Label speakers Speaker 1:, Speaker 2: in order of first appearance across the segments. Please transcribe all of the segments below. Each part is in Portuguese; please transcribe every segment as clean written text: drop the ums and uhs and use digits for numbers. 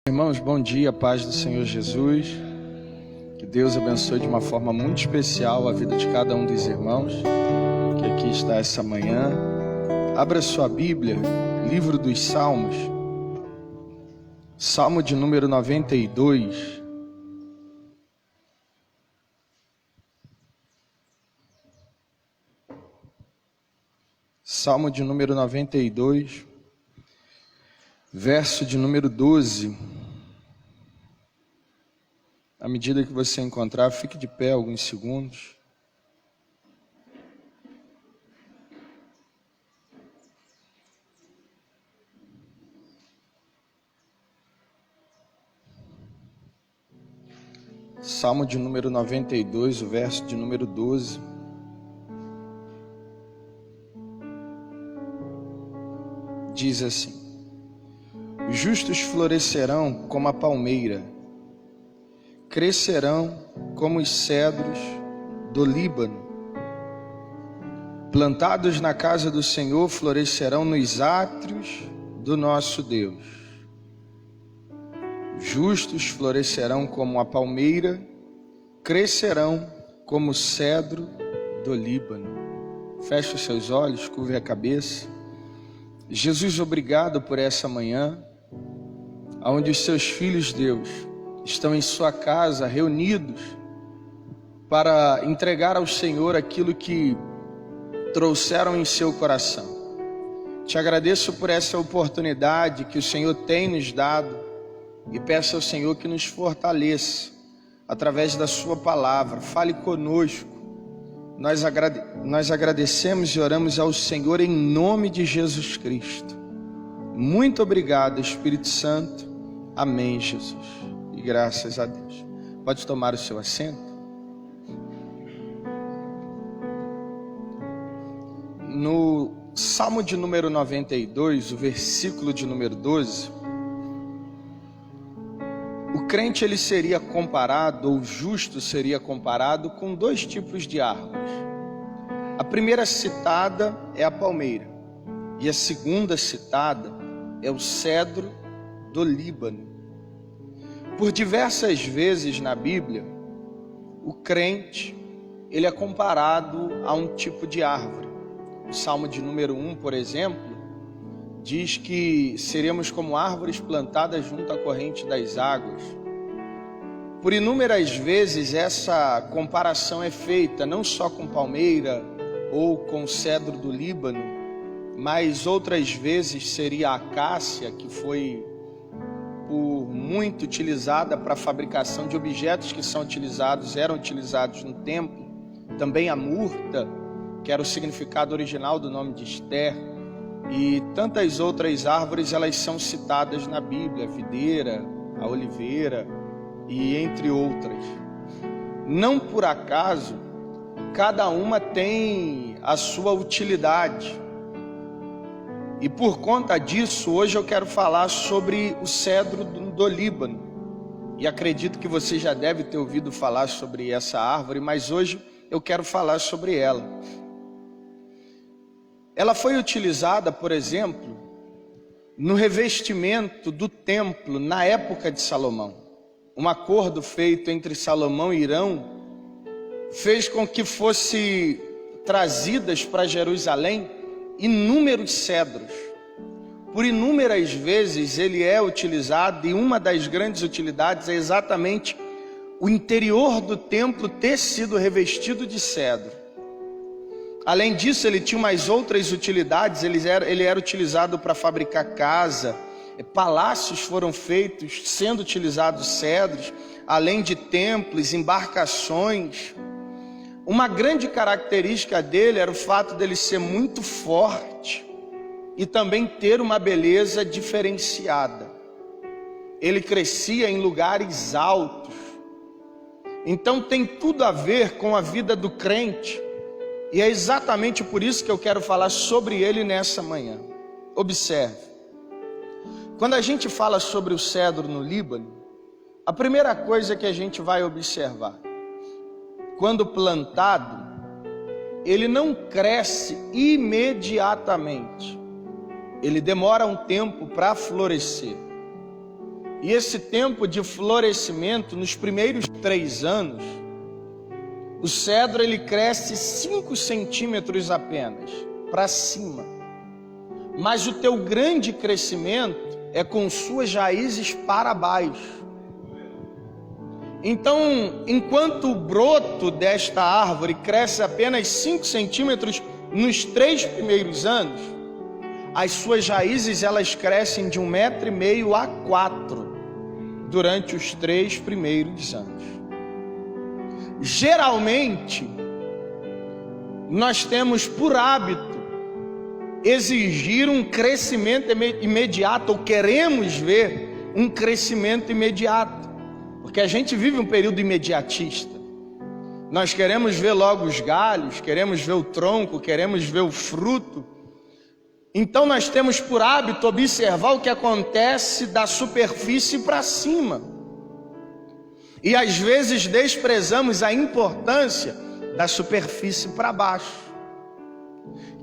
Speaker 1: Irmãos, bom dia, paz do Senhor Jesus. Que Deus abençoe de uma forma muito especial a vida de cada um dos irmãos que aqui está essa manhã. Abra sua Bíblia, livro dos Salmos, Salmo de número 92. Salmo de número 92, verso de número 12. À medida que você encontrar, fique de pé alguns segundos. Salmo de número 92, o verso de número 12. Diz assim: os justos florescerão como a palmeira, crescerão como os cedros do Líbano. Plantados na casa do Senhor, florescerão nos átrios do nosso Deus. Os justos florescerão como a palmeira, crescerão como o cedro do Líbano. Feche os seus olhos, curve a cabeça. Jesus, obrigado por essa manhã, onde os seus filhos, Deus, estão em sua casa reunidos para entregar ao Senhor aquilo que trouxeram em seu coração. Te agradeço por essa oportunidade que o Senhor tem nos dado e peço ao Senhor que nos fortaleça através da sua palavra. Fale conosco. Nós agradecemos e oramos ao Senhor em nome de Jesus Cristo. Muito obrigado, Espírito Santo. Amém, Jesus. E graças a Deus. Pode tomar o seu assento. No Salmo de número 92, o versículo de número 12, o crente ele seria comparado, ou o justo seria comparado com dois tipos de árvores. A primeira citada é a palmeira e a segunda citada é o cedro do Líbano. Por diversas vezes na Bíblia, o crente ele é comparado a um tipo de árvore. O Salmo de número 1, por exemplo, diz que seremos como árvores plantadas junto à corrente das águas. Por inúmeras vezes essa comparação é feita, não só com palmeira ou com cedro do Líbano, mas outras vezes seria a acácia, que foi por muito utilizada para a fabricação de objetos que eram utilizados no templo. Também a murta, que era o significado original do nome de Esther. E tantas outras árvores, elas são citadas na Bíblia, a videira, a oliveira e entre outras. Não por acaso, cada uma tem a sua utilidade. E por conta disso, hoje eu quero falar sobre o cedro do Líbano. E acredito que você já deve ter ouvido falar sobre essa árvore, mas hoje eu quero falar sobre ela. Ela foi utilizada, por exemplo, no revestimento do templo na época de Salomão. Um acordo feito entre Salomão e Irão fez com que fosse trazidas para Jerusalém inúmeros cedros. Por inúmeras vezes ele é utilizado, e uma das grandes utilidades é exatamente o interior do templo ter sido revestido de cedro. Além disso, ele tinha mais outras utilidades. Ele era utilizado para fabricar casa, palácios foram feitos sendo utilizados cedros, além de templos, embarcações. Uma grande característica dele era o fato dele ser muito forte e também ter uma beleza diferenciada. Ele crescia em lugares altos. Então tem tudo a ver com a vida do crente. E é exatamente por isso que eu quero falar sobre ele nessa manhã. Observe. Quando a gente fala sobre o cedro no Líbano, a primeira coisa que a gente vai observar: quando plantado, ele não cresce imediatamente. Ele demora um tempo para florescer. E esse tempo de florescimento, nos primeiros 3 anos, o cedro ele cresce 5 centímetros apenas, para cima. Mas o teu grande crescimento é com suas raízes para baixo. Então, enquanto o broto desta árvore cresce apenas 5 centímetros nos 3 primeiros anos, as suas raízes elas crescem de 1,5 metro a 4 durante os 3 primeiros anos. Geralmente, nós temos por hábito exigir um crescimento imediato, ou queremos ver um crescimento imediato, porque a gente vive um período imediatista. Nós queremos ver logo os galhos, queremos ver o tronco, queremos ver o fruto. Então nós temos por hábito observar o que acontece da superfície para cima. E às vezes desprezamos a importância da superfície para baixo,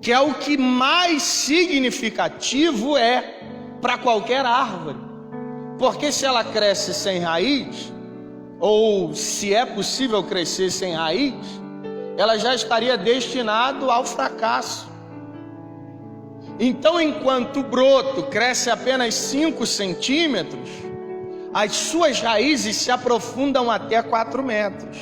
Speaker 1: que é o que mais significativo é para qualquer árvore. Porque se ela cresce sem raiz, ou se é possível crescer sem raiz, ela já estaria destinada ao fracasso. Então, enquanto o broto cresce apenas 5 centímetros, as suas raízes se aprofundam até 4 metros.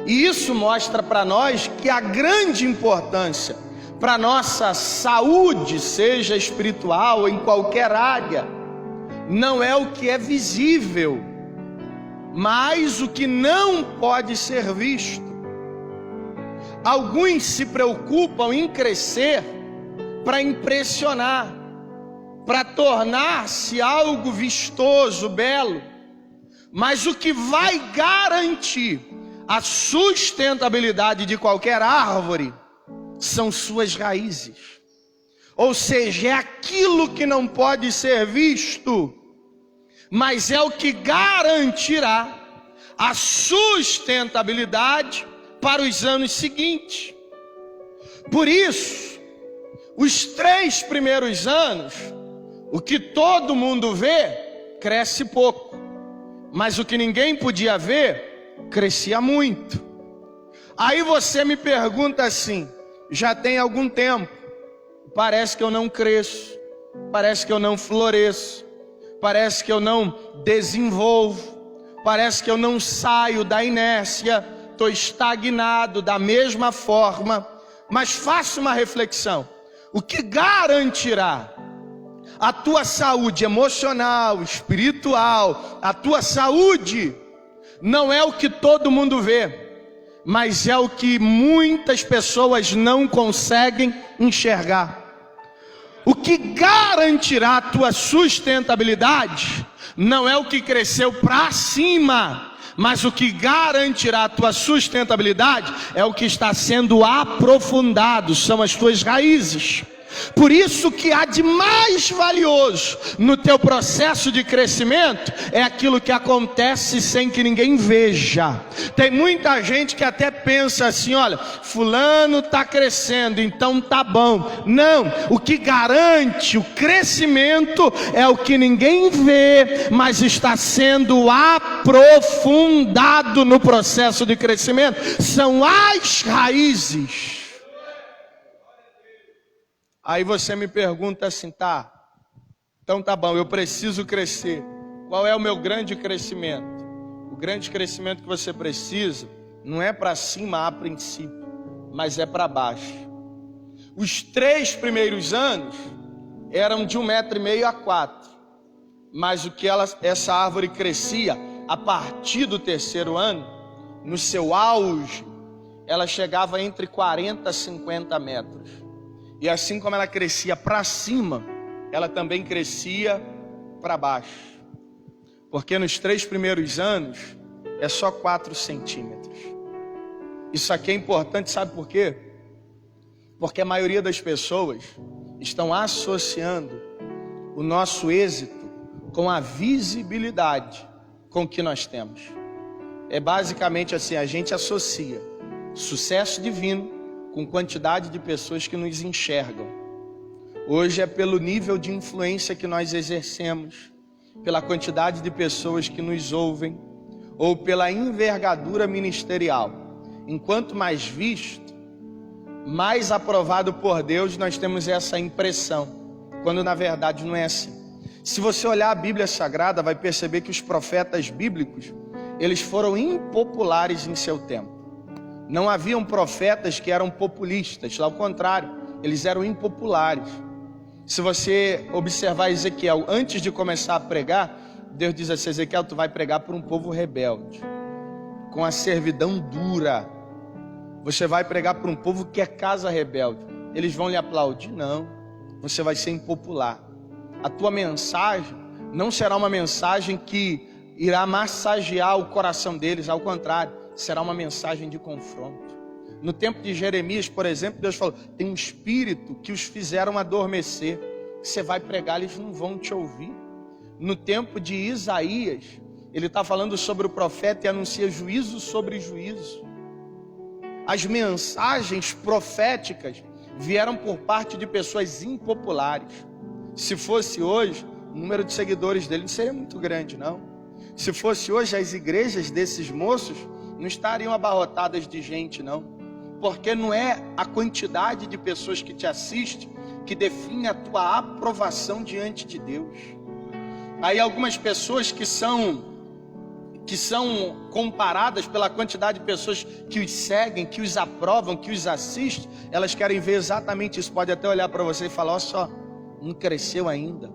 Speaker 1: E isso mostra para nós que a grande importância para nossa saúde, seja espiritual ou em qualquer área, não é o que é visível, mas o que não pode ser visto. Alguns se preocupam em crescer para impressionar, para tornar-se algo vistoso, belo, mas o que vai garantir a sustentabilidade de qualquer árvore são suas raízes. Ou seja, é aquilo que não pode ser visto, mas é o que garantirá a sustentabilidade para os anos seguintes. Por isso, os 3 primeiros anos, o que todo mundo vê, cresce pouco, mas o que ninguém podia ver, crescia muito. Aí você me pergunta assim: já tem algum tempo, parece que eu não cresço, parece que eu não floresço, parece que eu não desenvolvo, parece que eu não saio da inércia, estou estagnado da mesma forma. Mas faça uma reflexão: o que garantirá a tua saúde emocional, espiritual, a tua saúde, não é o que todo mundo vê, mas é o que muitas pessoas não conseguem enxergar. O que garantirá a tua sustentabilidade não é o que cresceu para cima, mas o que garantirá a tua sustentabilidade é o que está sendo aprofundado, são as tuas raízes. Por isso que há de mais valioso no teu processo de crescimento é aquilo que acontece sem que ninguém veja. Tem muita gente que até pensa assim: olha, fulano está crescendo, então tá bom. Não, o que garante o crescimento é o que ninguém vê, mas está sendo aprofundado no processo de crescimento. São as raízes. Aí você me pergunta assim: tá, então tá bom, eu preciso crescer. Qual é o meu grande crescimento? O grande crescimento que você precisa não é para cima a princípio, mas é para baixo. Os 3 primeiros anos eram de 1,5 metro a 4, mas o que essa árvore crescia a partir do 3º ano, no seu auge, ela chegava entre 40 a 50 metros. E assim como ela crescia para cima, ela também crescia para baixo. Porque nos 3 primeiros anos é só 4 centímetros. Isso aqui é importante, sabe por quê? Porque a maioria das pessoas estão associando o nosso êxito com a visibilidade com que nós temos. É basicamente assim: a gente associa sucesso divino com quantidade de pessoas que nos enxergam. Hoje é pelo nível de influência que nós exercemos, pela quantidade de pessoas que nos ouvem ou pela envergadura ministerial. Enquanto mais visto, mais aprovado por Deus, nós temos essa impressão, quando na verdade não é assim. Se você olhar a Bíblia Sagrada, vai perceber que os profetas bíblicos, eles foram impopulares em seu tempo. Não haviam profetas que eram populistas, ao contrário, eles eram impopulares. Se você observar Ezequiel, antes de começar a pregar, Deus diz assim: Ezequiel, tu vai pregar para um povo rebelde, com a servidão dura. Você vai pregar para um povo que é casa rebelde. Eles vão lhe aplaudir? Não. Você vai ser impopular. A tua mensagem não será uma mensagem que irá massagear o coração deles, ao contrário, será uma mensagem de confronto. No tempo de Jeremias, por exemplo, Deus falou: tem um espírito que os fizeram adormecer. Você vai pregar, eles não vão te ouvir. No tempo de Isaías, ele está falando sobre o profeta e anuncia juízo sobre juízo. As mensagens proféticas vieram por parte de pessoas impopulares. Se fosse hoje, o número de seguidores dele não seria muito grande, não. Se fosse hoje, as igrejas desses moços não estariam abarrotadas de gente, não. Porque não é a quantidade de pessoas que te assistem que define a tua aprovação diante de Deus. Aí algumas pessoas que são comparadas pela quantidade de pessoas que os seguem, que os aprovam, que os assistem, elas querem ver exatamente isso. Pode até olhar para você e falar: olha só, não cresceu ainda,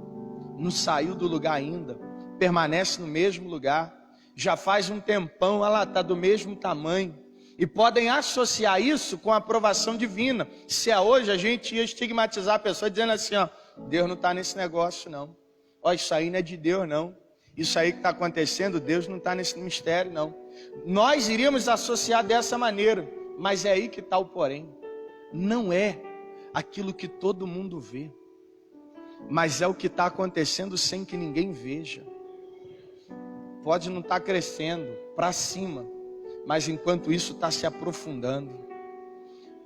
Speaker 1: não saiu do lugar ainda, permanece no mesmo lugar, já faz um tempão, ela está do mesmo tamanho. E podem associar isso com a aprovação divina. Se é hoje, a gente ia estigmatizar a pessoa dizendo assim: ó, Deus não está nesse negócio não, ó, isso aí não é de Deus não, isso aí que está acontecendo, Deus não está nesse mistério não. Nós iríamos associar dessa maneira, mas é aí que está o porém. Não é aquilo que todo mundo vê, mas é o que está acontecendo sem que ninguém veja. Pode não estar crescendo para cima, mas enquanto isso está se aprofundando.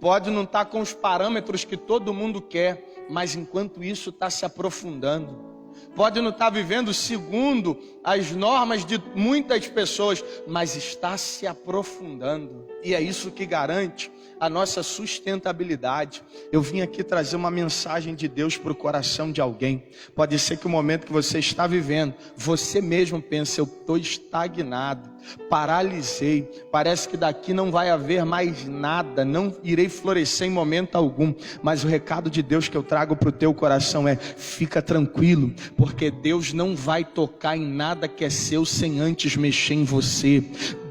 Speaker 1: Pode não estar com os parâmetros que todo mundo quer, mas enquanto isso está se aprofundando. Pode não estar vivendo segundo as normas de muitas pessoas, mas está se aprofundando. E é isso que garante a nossa sustentabilidade. Eu vim aqui trazer uma mensagem de Deus para o coração de alguém. Pode ser que o momento que você está vivendo, você mesmo pensa: eu estou estagnado, paralisei, parece que daqui não vai haver mais nada, não irei florescer em momento algum. Mas o recado de Deus que eu trago para o teu coração é: fica tranquilo, porque Deus não vai tocar em nada que é seu sem antes mexer em você.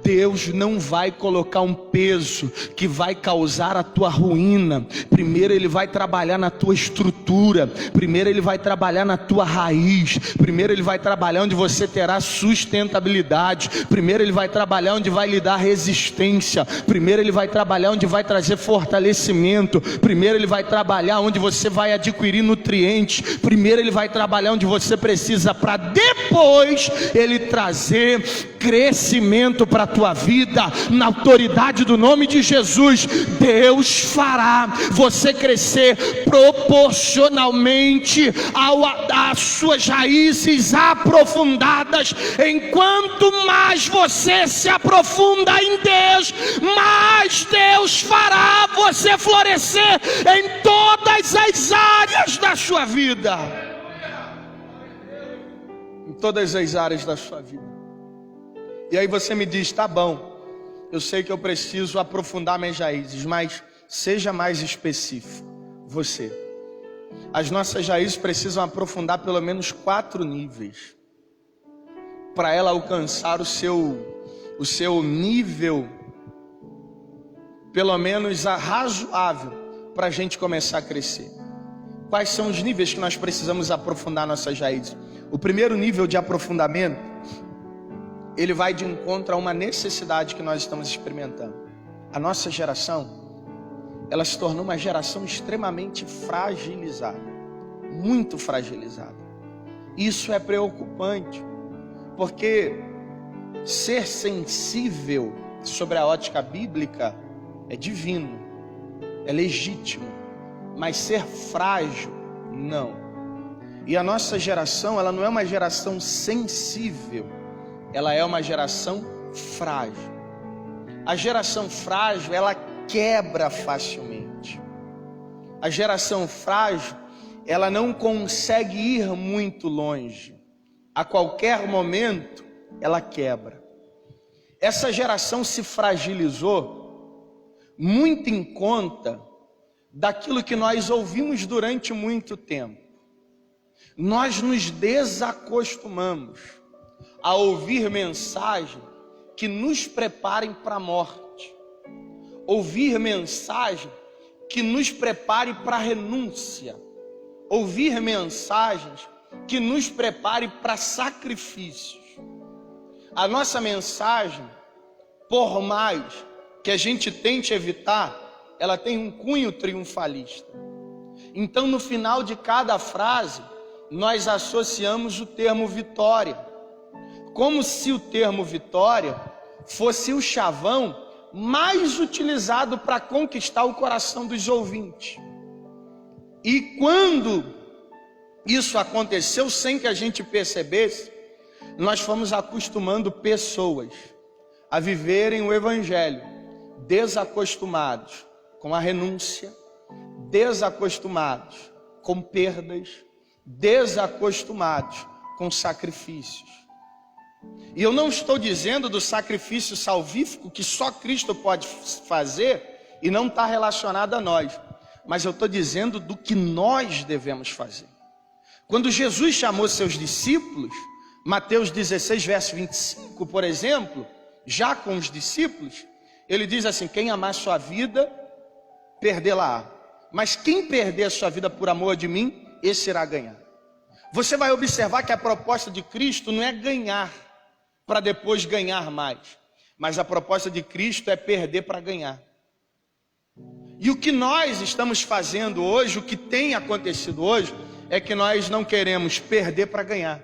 Speaker 1: Deus não vai colocar um peso que vai causar a tua ruína. Primeiro Ele vai trabalhar na tua estrutura, primeiro Ele vai trabalhar na tua raiz, primeiro Ele vai trabalhar onde você terá sustentabilidade, primeiro Ele vai trabalhar onde vai lhe dar resistência, primeiro Ele vai trabalhar onde vai trazer fortalecimento, primeiro Ele vai trabalhar onde você vai adquirir nutrientes, primeiro Ele vai trabalhar onde você precisa, para depois Ele trazer crescimento para a tua vida. Na autoridade do nome de Jesus, Deus fará você crescer proporcionalmente às suas raízes aprofundadas. Enquanto mais você se aprofunda em Deus, mais Deus fará você florescer em todas as áreas da sua vida. Em todas as áreas da sua vida. E aí você me diz: tá bom, eu sei que eu preciso aprofundar minhas raízes, mas seja mais específico. Você, as nossas raízes precisam aprofundar pelo menos 4 níveis, para ela alcançar o seu nível, pelo menos razoável, para a gente começar a crescer. Quais são os níveis que nós precisamos aprofundar nossas raízes? O primeiro nível de aprofundamento, ele vai de encontro a uma necessidade que nós estamos experimentando. A nossa geração, ela se tornou uma geração extremamente fragilizada, muito fragilizada. Isso é preocupante, porque ser sensível sobre a ótica bíblica é divino, é legítimo, mas ser frágil, não. E a nossa geração, ela não é uma geração sensível, ela é uma geração frágil. A geração frágil, ela quebra facilmente. A geração frágil, ela não consegue ir muito longe. A qualquer momento, ela quebra. Essa geração se fragilizou muito em conta daquilo que nós ouvimos durante muito tempo. Nós nos desacostumamos a ouvir mensagens que nos preparem para a morte, ouvir mensagens que nos preparem para a renúncia, ouvir mensagens que nos preparem para sacrifícios. A nossa mensagem, por mais que a gente tente evitar, ela tem um cunho triunfalista. Então, no final de cada frase, nós associamos o termo vitória, como se o termo vitória fosse o chavão mais utilizado para conquistar o coração dos ouvintes. E quando isso aconteceu, sem que a gente percebesse, nós fomos acostumando pessoas a viverem o evangelho desacostumados com a renúncia, desacostumados com perdas, desacostumados com sacrifícios. E eu não estou dizendo do sacrifício salvífico que só Cristo pode fazer e não está relacionado a nós, mas eu estou dizendo do que nós devemos fazer. Quando Jesus chamou seus discípulos, Mateus 16, verso 25, por exemplo, já com os discípulos, ele diz assim: quem amar sua vida, perdê-la-á. Mas quem perder a sua vida por amor de mim, esse irá ganhar. Você vai observar que a proposta de Cristo não é ganhar para depois ganhar mais, mas a proposta de Cristo é perder para ganhar. E o que nós estamos fazendo hoje, o que tem acontecido hoje, é que nós não queremos perder para ganhar,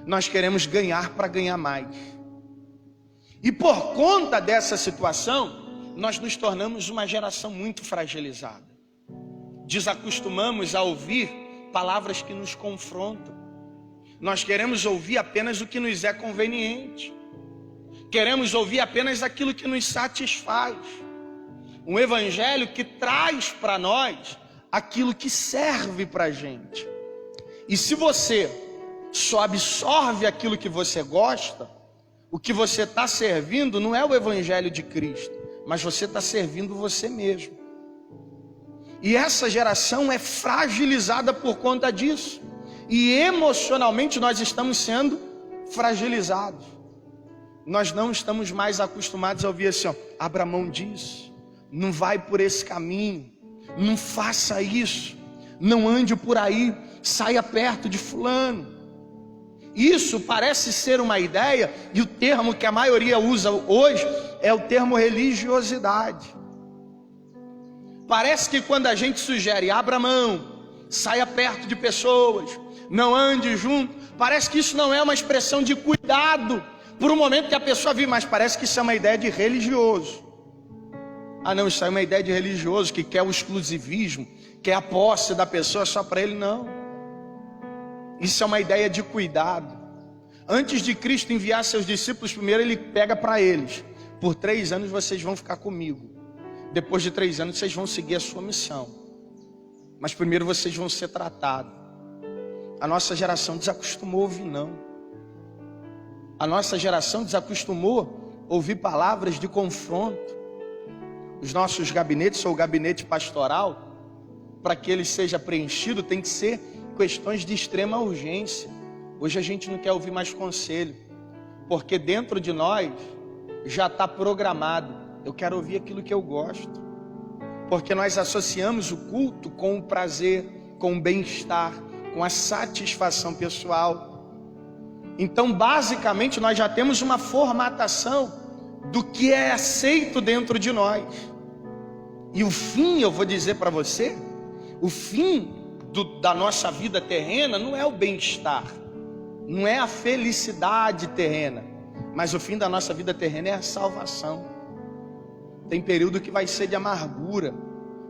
Speaker 1: nós queremos ganhar para ganhar mais. E por conta dessa situação, nós nos tornamos uma geração muito fragilizada. Desacostumamos a ouvir palavras que nos confrontam. Nós queremos ouvir apenas o que nos é conveniente. Queremos ouvir apenas aquilo que nos satisfaz. Um evangelho que traz para nós aquilo que serve para a gente. E se você só absorve aquilo que você gosta, o que você está servindo não é o evangelho de Cristo, mas você está servindo você mesmo. E essa geração é fragilizada por conta disso. E emocionalmente nós estamos sendo fragilizados. Nós não estamos mais acostumados a ouvir assim, ó, abra mão disso, não vai por esse caminho, não faça isso, não ande por aí, saia perto de fulano. Isso parece ser uma ideia, e o termo que a maioria usa hoje é o termo religiosidade. Parece que quando a gente sugere abra mão, saia perto de pessoas, não ande junto, parece que isso não é uma expressão de cuidado por um momento que a pessoa vive, mas parece que isso é uma ideia de religioso. Ah não, isso é uma ideia de religioso que quer o exclusivismo, quer a posse da pessoa só para ele. Não, isso é uma ideia de cuidado. Antes de Cristo enviar seus discípulos, primeiro ele pega para eles: por 3 anos vocês vão ficar comigo, depois de 3 anos vocês vão seguir a sua missão, mas primeiro vocês vão ser tratados. A nossa geração desacostumou a ouvir não. A nossa geração desacostumou a ouvir palavras de confronto. Os nossos gabinetes, ou o gabinete pastoral, para que ele seja preenchido, tem que ser questões de extrema urgência. Hoje a gente não quer ouvir mais conselho, porque dentro de nós já está programado: eu quero ouvir aquilo que eu gosto. Porque nós associamos o culto com o prazer, com o bem-estar, com a satisfação pessoal. Então, basicamente, nós já temos uma formatação do que é aceito dentro de nós. E o fim, eu vou dizer para você, o fim da nossa vida terrena não é o bem-estar, não é a felicidade terrena, mas o fim da nossa vida terrena é a salvação. Tem período que vai ser de amargura,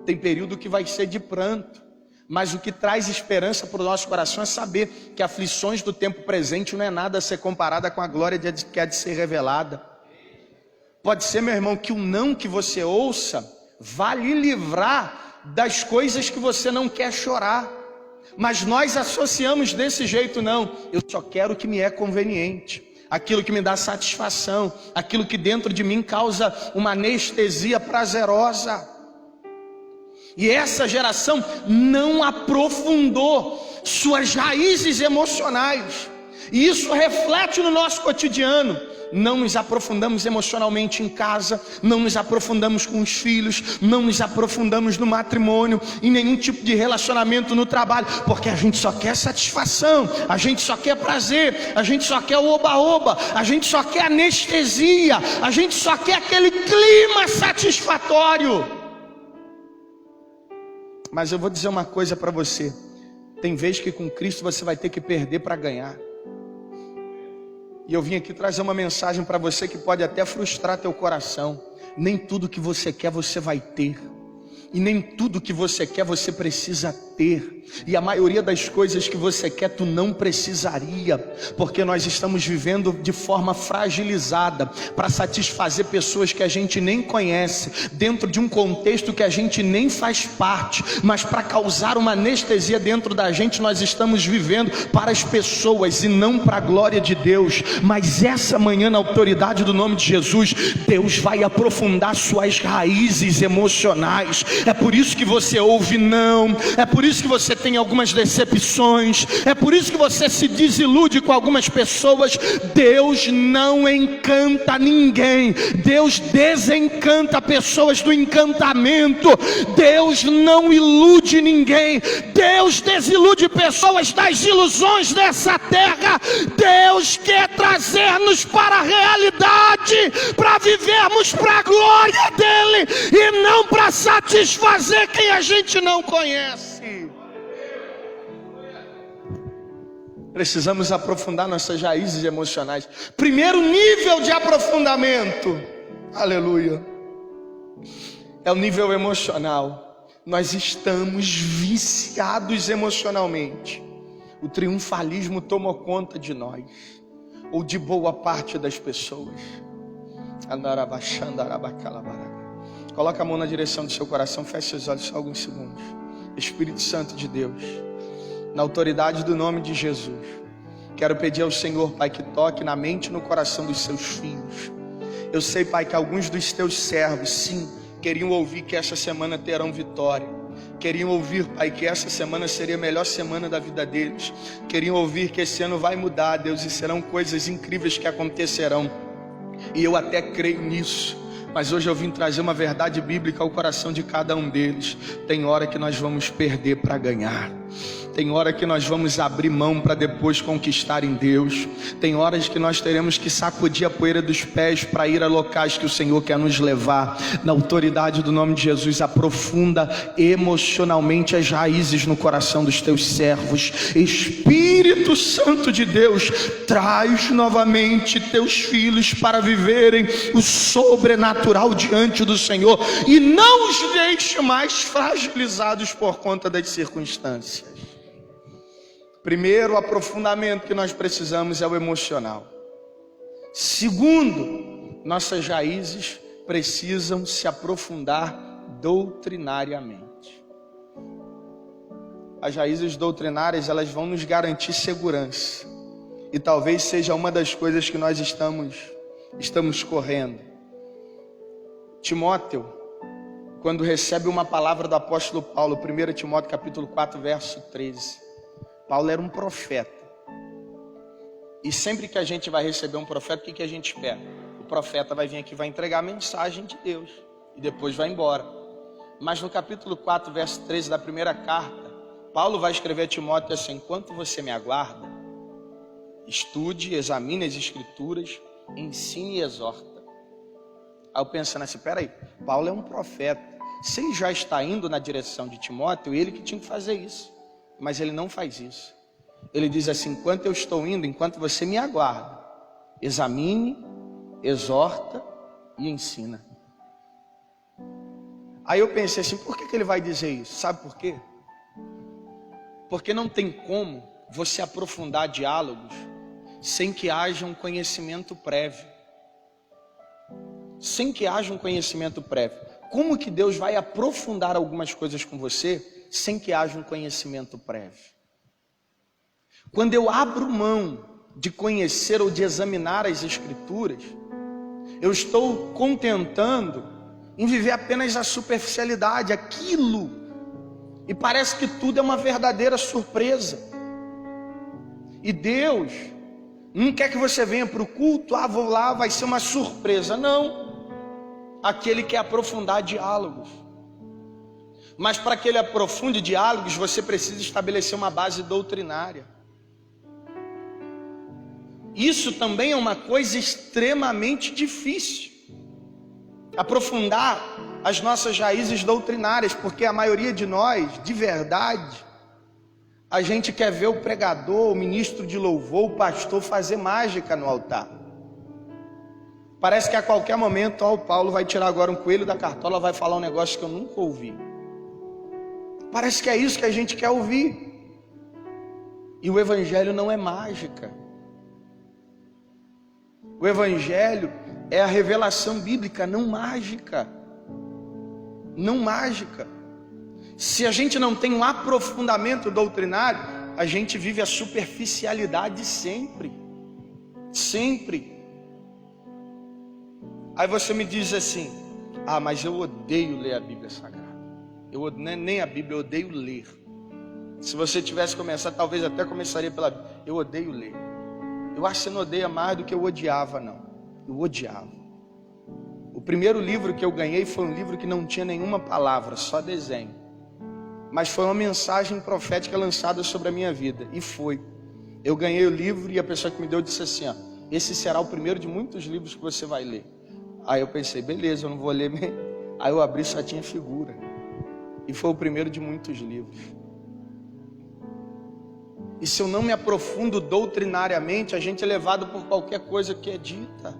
Speaker 1: tem período que vai ser de pranto, Mas o que traz esperança para o nosso coração é saber que aflições do tempo presente não é nada a ser comparada com a glória que há de ser revelada. Pode ser, meu irmão, que o não que você ouça vá lhe livrar das coisas que você não quer chorar. Mas nós associamos desse jeito, não. Eu só quero o que me é conveniente, aquilo que me dá satisfação, aquilo que dentro de mim causa uma anestesia prazerosa. E essa geração não aprofundou suas raízes emocionais. E isso reflete no nosso cotidiano. Não nos aprofundamos emocionalmente em casa, não nos aprofundamos com os filhos, não nos aprofundamos no matrimônio, em nenhum tipo de relacionamento no trabalho, porque a gente só quer satisfação, a gente só quer prazer, a gente só quer o oba-oba, a gente só quer anestesia, a gente só quer aquele clima satisfatório. Mas eu vou dizer uma coisa para você: tem vezes que com Cristo você vai ter que perder para ganhar. E eu vim aqui trazer uma mensagem para você que pode até frustrar teu coração. Nem tudo que você quer você vai ter. E nem tudo que você quer você precisa ter. E a maioria das coisas que você quer tu não precisaria, porque nós estamos vivendo de forma fragilizada para satisfazer pessoas que a gente nem conhece, dentro de um contexto que a gente nem faz parte, mas para causar uma anestesia dentro da gente, nós estamos vivendo para as pessoas e não para a glória de Deus. Mas essa manhã, na autoridade do nome de Jesus, Deus vai aprofundar suas raízes emocionais. É por isso que você ouve não, é por isso que você tem algumas decepções, é por isso que você se desilude com algumas pessoas. Deus não encanta ninguém, Deus desencanta pessoas do encantamento. Deus não ilude ninguém, Deus desilude pessoas das ilusões dessa terra. Deus quer trazer-nos para a realidade, para vivermos para a glória dele e não para satisfazer quem a gente não conhece. Precisamos aprofundar nossas raízes emocionais. Primeiro nível de aprofundamento, aleluia, é o nível emocional. Nós estamos viciados emocionalmente. O triunfalismo tomou conta de nós, ou de boa parte das pessoas. Coloca a mão na direção do seu coração, feche seus olhos só alguns segundos. Espírito Santo de Deus, na autoridade do nome de Jesus, quero pedir ao Senhor, Pai, que toque na mente e no coração dos seus filhos. Eu sei, Pai, que alguns dos teus servos, sim, queriam ouvir que essa semana terão vitória. Queriam ouvir, Pai, que essa semana seria a melhor semana da vida deles. Queriam ouvir que esse ano vai mudar, Deus, e serão coisas incríveis que acontecerão. E eu até creio nisso. Mas hoje eu vim trazer uma verdade bíblica ao coração de cada um deles. Tem hora que nós vamos perder para ganhar. Tem hora que nós vamos abrir mão para depois conquistar em Deus. Tem horas que nós teremos que sacudir a poeira dos pés para ir a locais que o Senhor quer nos levar. Na autoridade do nome de Jesus, aprofunda emocionalmente as raízes no coração dos teus servos. Espírito Santo de Deus, traz novamente teus filhos para viverem o sobrenatural diante do Senhor. E não os deixe mais fragilizados por conta das circunstâncias. Primeiro, o aprofundamento que nós precisamos é o emocional. Segundo, nossas raízes precisam se aprofundar doutrinariamente. As raízes doutrinárias, elas vão nos garantir segurança. E talvez seja uma das coisas que nós estamos correndo. Timóteo, quando recebe uma palavra do apóstolo Paulo, 1 Timóteo capítulo 4, verso 13. Paulo era um profeta. E sempre que a gente vai receber um profeta, o que a gente espera? O profeta vai vir aqui, vai entregar a mensagem de Deus e depois vai embora. Mas no capítulo 4, verso 13 da primeira carta, Paulo vai escrever a Timóteo assim: enquanto você me aguarda, estude, examine as escrituras, ensine e exorta. Aí eu pensando assim, peraí, Paulo é um profeta. Se ele já está indo na direção de Timóteo, ele que tinha que fazer isso. Mas ele não faz isso. Ele diz assim: enquanto eu estou indo, enquanto você me aguarda, examine, exorta e ensina. Aí eu pensei assim, por que ele vai dizer isso? Sabe por quê? Porque não tem como você aprofundar diálogos sem que haja um conhecimento prévio. Sem que haja um conhecimento prévio. Como que Deus vai aprofundar algumas coisas com você sem que haja um conhecimento prévio? Quando eu abro mão de conhecer ou de examinar as Escrituras, eu estou contentando em viver apenas a superficialidade, aquilo, e parece que tudo é uma verdadeira surpresa. E Deus não quer que você venha para o culto, vou lá, vai ser uma surpresa. Não. Aquele quer aprofundar diálogos. Mas para que ele aprofunde diálogos, você precisa estabelecer uma base doutrinária. Isso também é uma coisa extremamente difícil. Aprofundar as nossas raízes doutrinárias, porque a maioria de nós, de verdade, a gente quer ver o pregador, o ministro de louvor, o pastor fazer mágica no altar. Parece que a qualquer momento, o Paulo vai tirar agora um coelho da cartola, vai falar um negócio que eu nunca ouvi. Parece que é isso que a gente quer ouvir. E o evangelho não é mágica. O evangelho é a revelação bíblica, não mágica. Não mágica. Se a gente não tem um aprofundamento doutrinário, a gente vive a superficialidade sempre. Sempre. Aí você me diz assim: mas eu odeio ler a Bíblia Sagrada. Nem a Bíblia, eu odeio ler. Se você tivesse começado, talvez até começaria pela Bíblia. Eu odeio ler. Eu acho que você não odeia mais do que eu odiava, não. Eu odiava. O primeiro livro que eu ganhei foi um livro que não tinha nenhuma palavra, só desenho. Mas foi uma mensagem profética lançada sobre a minha vida. E foi. Eu ganhei o livro e a pessoa que me deu disse assim: esse será o primeiro de muitos livros que você vai ler. Aí eu pensei, beleza, eu não vou ler mesmo. Aí eu abri, só tinha figura. E foi o primeiro de muitos livros. E se eu não me aprofundo doutrinariamente, a gente é levado por qualquer coisa que é dita.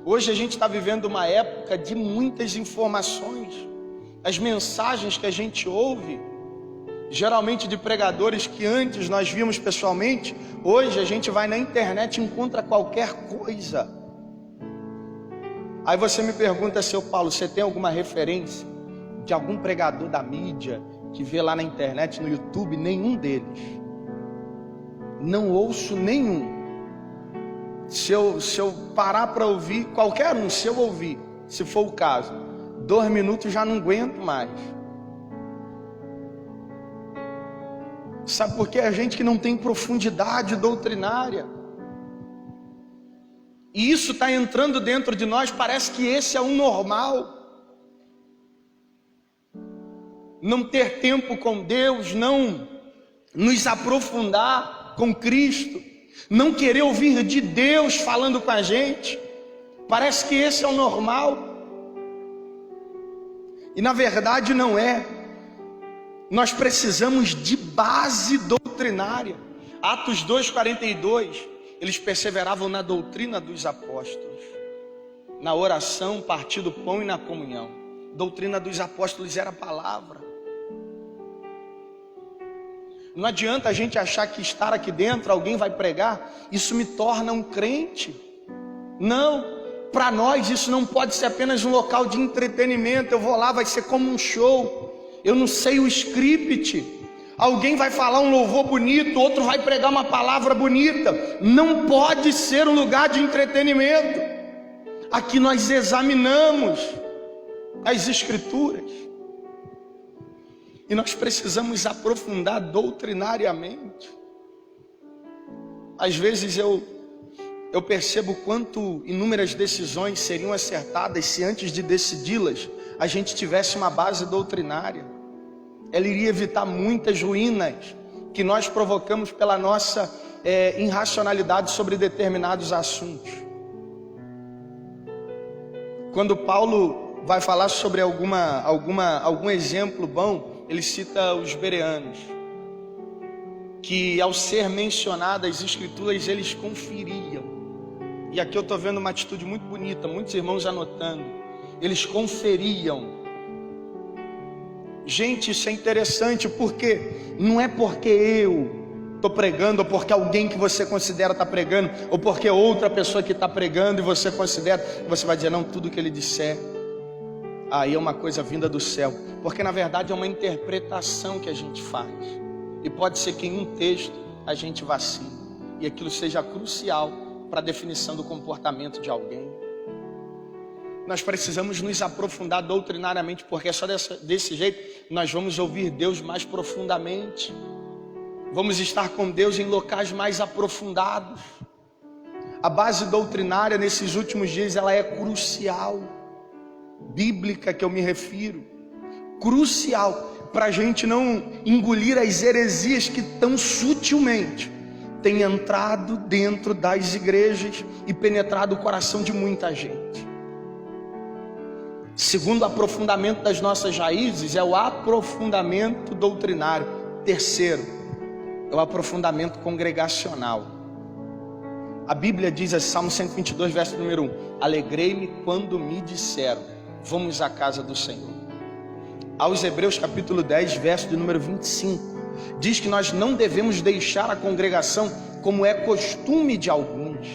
Speaker 1: Hoje a gente está vivendo uma época de muitas informações. As mensagens que a gente ouve, geralmente de pregadores que antes nós víamos pessoalmente, hoje a gente vai na internet e encontra qualquer coisa. Aí você me pergunta, seu Paulo, você tem alguma referência de algum pregador da mídia que vê lá na internet, no YouTube? Nenhum deles. Não ouço nenhum. Se eu parar para ouvir, qualquer um, se eu ouvir, se for o caso, 2 minutos já não aguento mais. Sabe por quê? A gente que não tem profundidade doutrinária. E isso está entrando dentro de nós, parece que esse é o normal. Não ter tempo com Deus, não nos aprofundar com Cristo, não querer ouvir de Deus falando com a gente. Parece que esse é o normal. E na verdade não é. Nós precisamos de base doutrinária. Atos 2:42, eles perseveravam na doutrina dos apóstolos, na oração, partir do pão e na comunhão. Doutrina dos apóstolos era a palavra. Não adianta a gente achar que estar aqui dentro, alguém vai pregar, isso me torna um crente. Não, para nós isso não pode ser apenas um local de entretenimento. Eu vou lá, vai ser como um show. Eu não sei o script. Alguém vai falar um louvor bonito, outro vai pregar uma palavra bonita. Não pode ser um lugar de entretenimento. Aqui nós examinamos as Escrituras. E nós precisamos aprofundar doutrinariamente. Às vezes eu percebo quanto inúmeras decisões seriam acertadas se antes de decidi-las a gente tivesse uma base doutrinária. Ela iria evitar muitas ruínas que nós provocamos pela nossa irracionalidade sobre determinados assuntos. Quando Paulo vai falar sobre algum exemplo bom, ele cita os bereanos, que ao ser mencionadas as Escrituras eles conferiam. E aqui eu estou vendo uma atitude muito bonita, muitos irmãos anotando. Eles conferiam Gente, isso é interessante, porque não é porque eu estou pregando, ou porque alguém que você considera está pregando, ou porque outra pessoa que está pregando e você considera, você vai dizer, não, tudo que ele disser, aí é uma coisa vinda do céu, porque na verdade é uma interpretação que a gente faz, e pode ser que em um texto a gente vacile, e aquilo seja crucial para a definição do comportamento de alguém. Nós precisamos nos aprofundar doutrinariamente, porque só desse jeito nós vamos ouvir Deus mais profundamente. Vamos estar com Deus em locais mais aprofundados. A base doutrinária nesses últimos dias, ela é crucial. Bíblica que eu me refiro. Crucial para a gente não engolir as heresias que tão sutilmente têm entrado dentro das igrejas e penetrado o coração de muita gente. Segundo aprofundamento das nossas raízes, é o aprofundamento doutrinário. Terceiro, é o aprofundamento congregacional. A Bíblia diz, Salmo 122, verso número 1: alegrei-me quando me disseram, vamos à casa do Senhor. Aos Hebreus capítulo 10, verso de número 25, diz que nós não devemos deixar a congregação como é costume de alguns.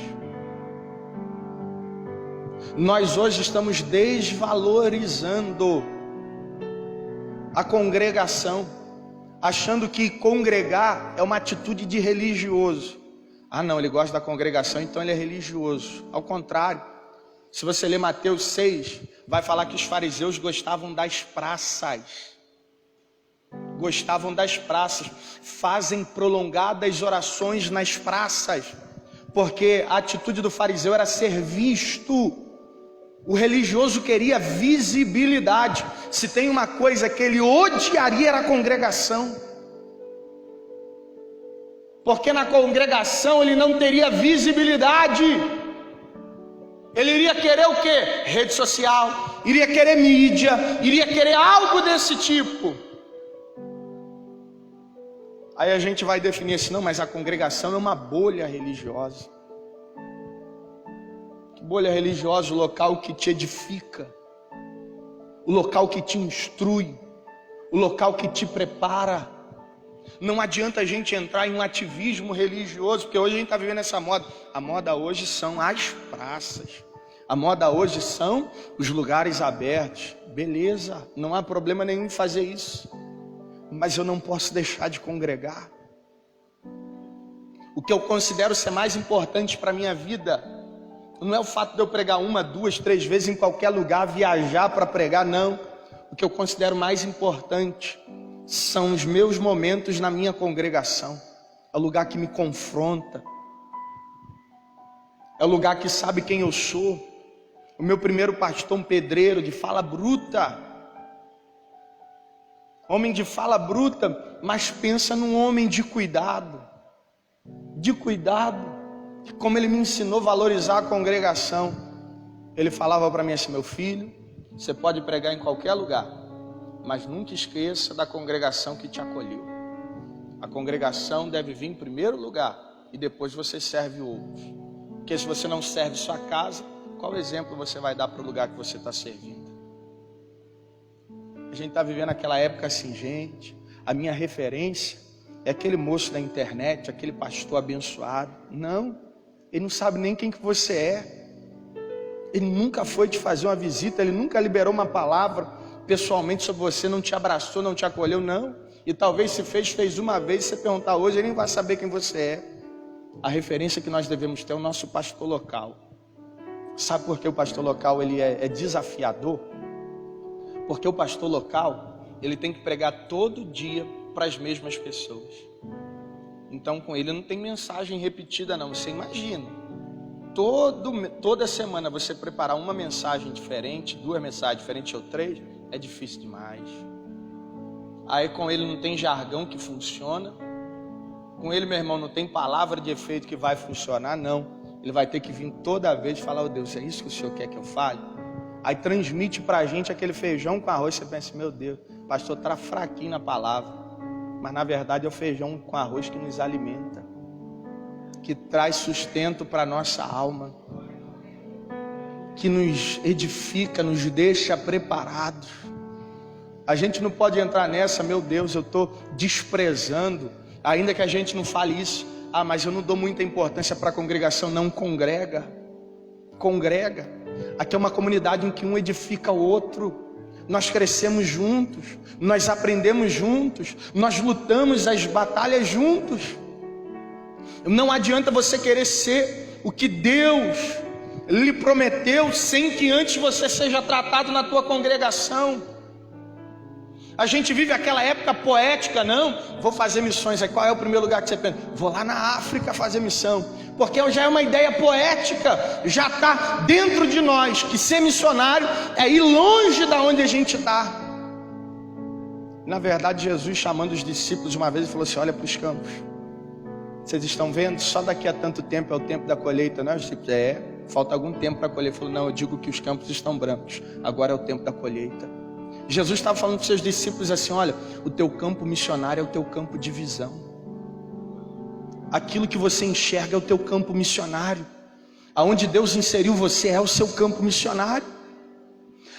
Speaker 1: Nós hoje estamos desvalorizando a congregação, achando que congregar é uma atitude de religioso. Ah não, ele gosta da congregação, então ele é religioso. Ao contrário, se você ler Mateus 6, vai falar que os fariseus gostavam das praças. Gostavam das praças, fazem prolongadas orações nas praças, porque a atitude do fariseu era ser visto. O religioso queria visibilidade. Se tem uma coisa que ele odiaria era a congregação, porque na congregação ele não teria visibilidade. Ele iria querer o quê? Rede social, iria querer mídia, iria querer algo desse tipo. Aí a gente vai definir assim, não, mas a congregação é uma bolha religiosa. Bolha religiosa, o local que te edifica, o local que te instrui, o local que te prepara. Não adianta a gente entrar em um ativismo religioso, porque hoje a gente está vivendo essa moda. A moda hoje são as praças, a moda hoje são os lugares abertos. Beleza, não há problema nenhum em fazer isso, mas eu não posso deixar de congregar. O que eu considero ser mais importante para a minha vida não é o fato de eu pregar 1, 2, 3 vezes em qualquer lugar, viajar para pregar, não. O que eu considero mais importante são os meus momentos na minha congregação. É o lugar que me confronta, é o lugar que sabe quem eu sou. O meu primeiro pastor, um pedreiro de fala bruta, homem de fala bruta, mas pensa num homem de cuidado, como ele me ensinou a valorizar a congregação. Ele falava para mim assim, meu filho, você pode pregar em qualquer lugar, mas nunca esqueça da congregação que te acolheu. A congregação deve vir em primeiro lugar e depois você serve outros. Porque se você não serve sua casa, qual exemplo você vai dar para o lugar que você está servindo? A gente está vivendo aquela época assim, gente, a minha referência é aquele moço da internet, aquele pastor abençoado. Não. Ele não sabe nem quem que você é. Ele nunca foi te fazer uma visita, ele nunca liberou uma palavra pessoalmente sobre você, não te abraçou, não te acolheu, não. E talvez se fez uma vez, se você perguntar hoje, ele nem vai saber quem você é. A referência que nós devemos ter é o nosso pastor local. Sabe por que o pastor local ele é desafiador? Porque o pastor local, ele tem que pregar todo dia para as mesmas pessoas. Então com ele não tem mensagem repetida não. Você imagina, toda semana você preparar uma mensagem diferente, 2 mensagens diferentes ou 3, é difícil demais. Aí com ele não tem jargão que funciona. Com ele, meu irmão, não tem palavra de efeito que vai funcionar, não. Ele vai ter que vir toda vez e falar, oh Deus, é isso que o Senhor quer que eu fale? Aí transmite pra gente aquele feijão com arroz, você pensa, meu Deus, o pastor tá fraquinho na palavra. Mas na verdade é o feijão com arroz que nos alimenta, que traz sustento para a nossa alma, que nos edifica, nos deixa preparados. A gente não pode entrar nessa, meu Deus, eu estou desprezando, ainda que a gente não fale isso. Ah, mas eu não dou muita importância para a congregação. Não, congrega. Aqui é uma comunidade em que um edifica o outro. Nós crescemos juntos, nós aprendemos juntos, nós lutamos as batalhas juntos. Não adianta você querer ser o que Deus lhe prometeu sem que antes você seja tratado na tua congregação. A gente vive aquela época poética, não, vou fazer missões. Aí qual é o primeiro lugar que você pensa? Vou lá na África fazer missão. Porque já é uma ideia poética, já está dentro de nós, que ser missionário é ir longe da onde a gente está. Na verdade, Jesus, chamando os discípulos uma vez, ele falou assim: olha para os campos. Vocês estão vendo? Só daqui a tanto tempo é o tempo da colheita, não é? Os discípulos, falta algum tempo para colher. Ele falou: não, eu digo que os campos estão brancos, agora é o tempo da colheita. Jesus estava falando para os seus discípulos assim: olha, o teu campo missionário é o teu campo de visão. Aquilo que você enxerga é o teu campo missionário. Aonde Deus inseriu você é o seu campo missionário.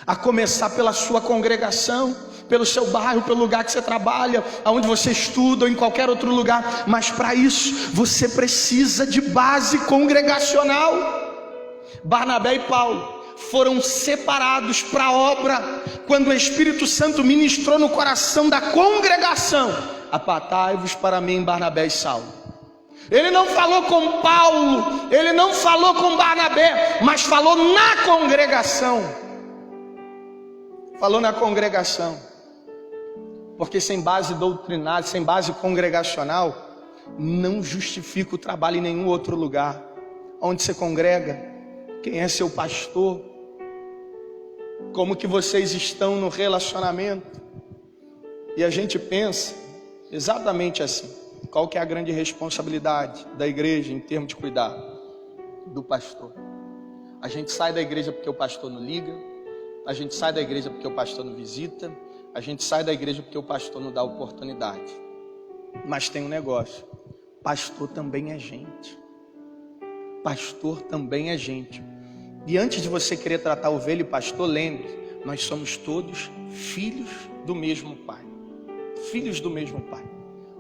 Speaker 1: A começar pela sua congregação, pelo seu bairro, pelo lugar que você trabalha, aonde você estuda ou em qualquer outro lugar. Mas para isso você precisa de base congregacional. Barnabé e Paulo foram separados para a obra quando o Espírito Santo ministrou no coração da congregação: apartai-vos para mim, Barnabé e Saulo. Ele não falou com Paulo, ele não falou com Barnabé, mas falou na congregação. Falou na congregação. Porque sem base doutrinária, sem base congregacional, não justifica o trabalho em nenhum outro lugar. Onde você congrega? Quem é seu pastor? Como que vocês estão no relacionamento? E a gente pensa exatamente assim: qual que é a grande responsabilidade da igreja em termos de cuidar do pastor? A gente sai da igreja porque o pastor não liga, a gente sai da igreja porque o pastor não visita, a gente sai da igreja porque o pastor não dá oportunidade. Mas tem um negócio: pastor também é gente. Pastor também é gente. E antes de você querer tratar ovelha e pastor, lembre, nós somos todos filhos do mesmo pai. Filhos do mesmo pai.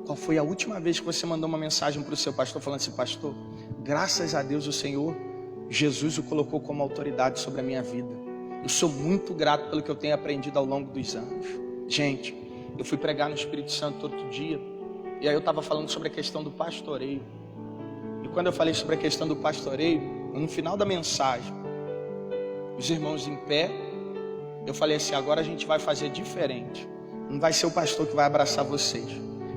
Speaker 1: Qual foi a última vez que você mandou uma mensagem para o seu pastor falando assim: pastor, graças a Deus o Senhor Jesus o colocou como autoridade sobre a minha vida. Eu sou muito grato pelo que eu tenho aprendido ao longo dos anos. Gente, eu fui pregar no Espírito Santo outro dia, e aí eu estava falando sobre a questão do pastoreio. E quando eu falei sobre a questão do pastoreio, no final da mensagem, os irmãos em pé, eu falei assim: agora a gente vai fazer diferente. Não vai ser o pastor que vai abraçar vocês,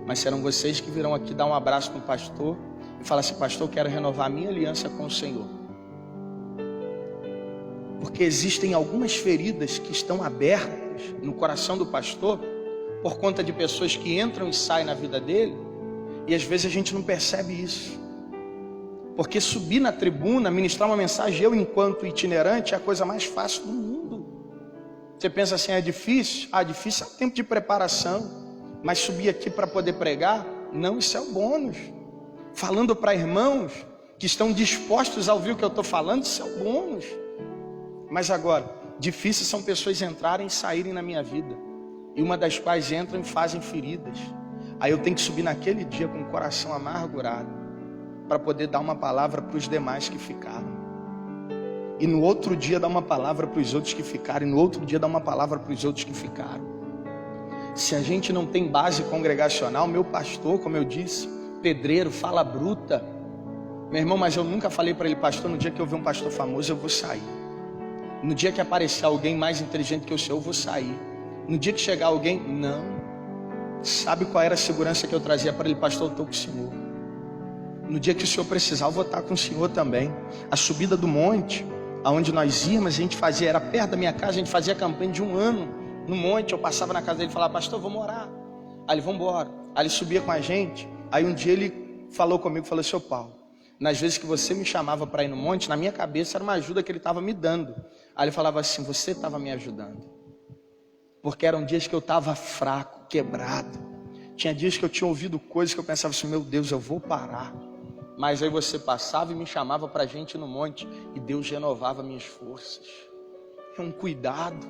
Speaker 1: mas serão vocês que virão aqui dar um abraço no pastor e falar assim: pastor, eu quero renovar a minha aliança com o Senhor. Porque existem algumas feridas que estão abertas no coração do pastor por conta de pessoas que entram e saem na vida dele, e às vezes a gente não percebe isso. Porque subir na tribuna, ministrar uma mensagem, eu enquanto itinerante, é a coisa mais fácil do mundo. Você pensa assim: é difícil? Ah, difícil é tempo de preparação. Mas subir aqui para poder pregar, não, isso é o bônus. Falando para irmãos que estão dispostos a ouvir o que eu estou falando, isso é o bônus. Mas agora, difícil são pessoas entrarem e saírem na minha vida, e uma das quais entram e fazem feridas. Aí eu tenho que subir naquele dia com o coração amargurado, para poder dar uma palavra para os demais que ficaram. E no outro dia dar uma palavra para os outros que ficaram, e no outro dia dar uma palavra para os outros que ficaram. Se a gente não tem base congregacional, meu pastor, como eu disse, pedreiro, fala bruta. Meu irmão, mas eu nunca falei para ele: pastor, no dia que eu ver um pastor famoso eu vou sair. No dia que aparecer alguém mais inteligente que o senhor, eu vou sair. No dia que chegar alguém, não. Sabe qual era a segurança que eu trazia para ele? Pastor, eu estou com o senhor. No dia que o senhor precisar, eu vou estar com o senhor também. A subida do monte, aonde nós íamos, a gente fazia, era perto da minha casa, a gente fazia campanha de 1 ano. No monte, eu passava na casa dele e falava: pastor, vamos orar. Aí ele: vamos embora. Aí ele subia com a gente. Aí um dia ele falou comigo, falou: seu Paulo, nas vezes que você me chamava para ir no monte, na minha cabeça era uma ajuda que ele estava me dando. Aí ele falava assim: você estava me ajudando. Porque eram dias que eu estava fraco, quebrado. Tinha dias que eu tinha ouvido coisas que eu pensava assim: meu Deus, eu vou parar. Mas aí você passava e me chamava para a gente ir no monte, e Deus renovava minhas forças. É um cuidado.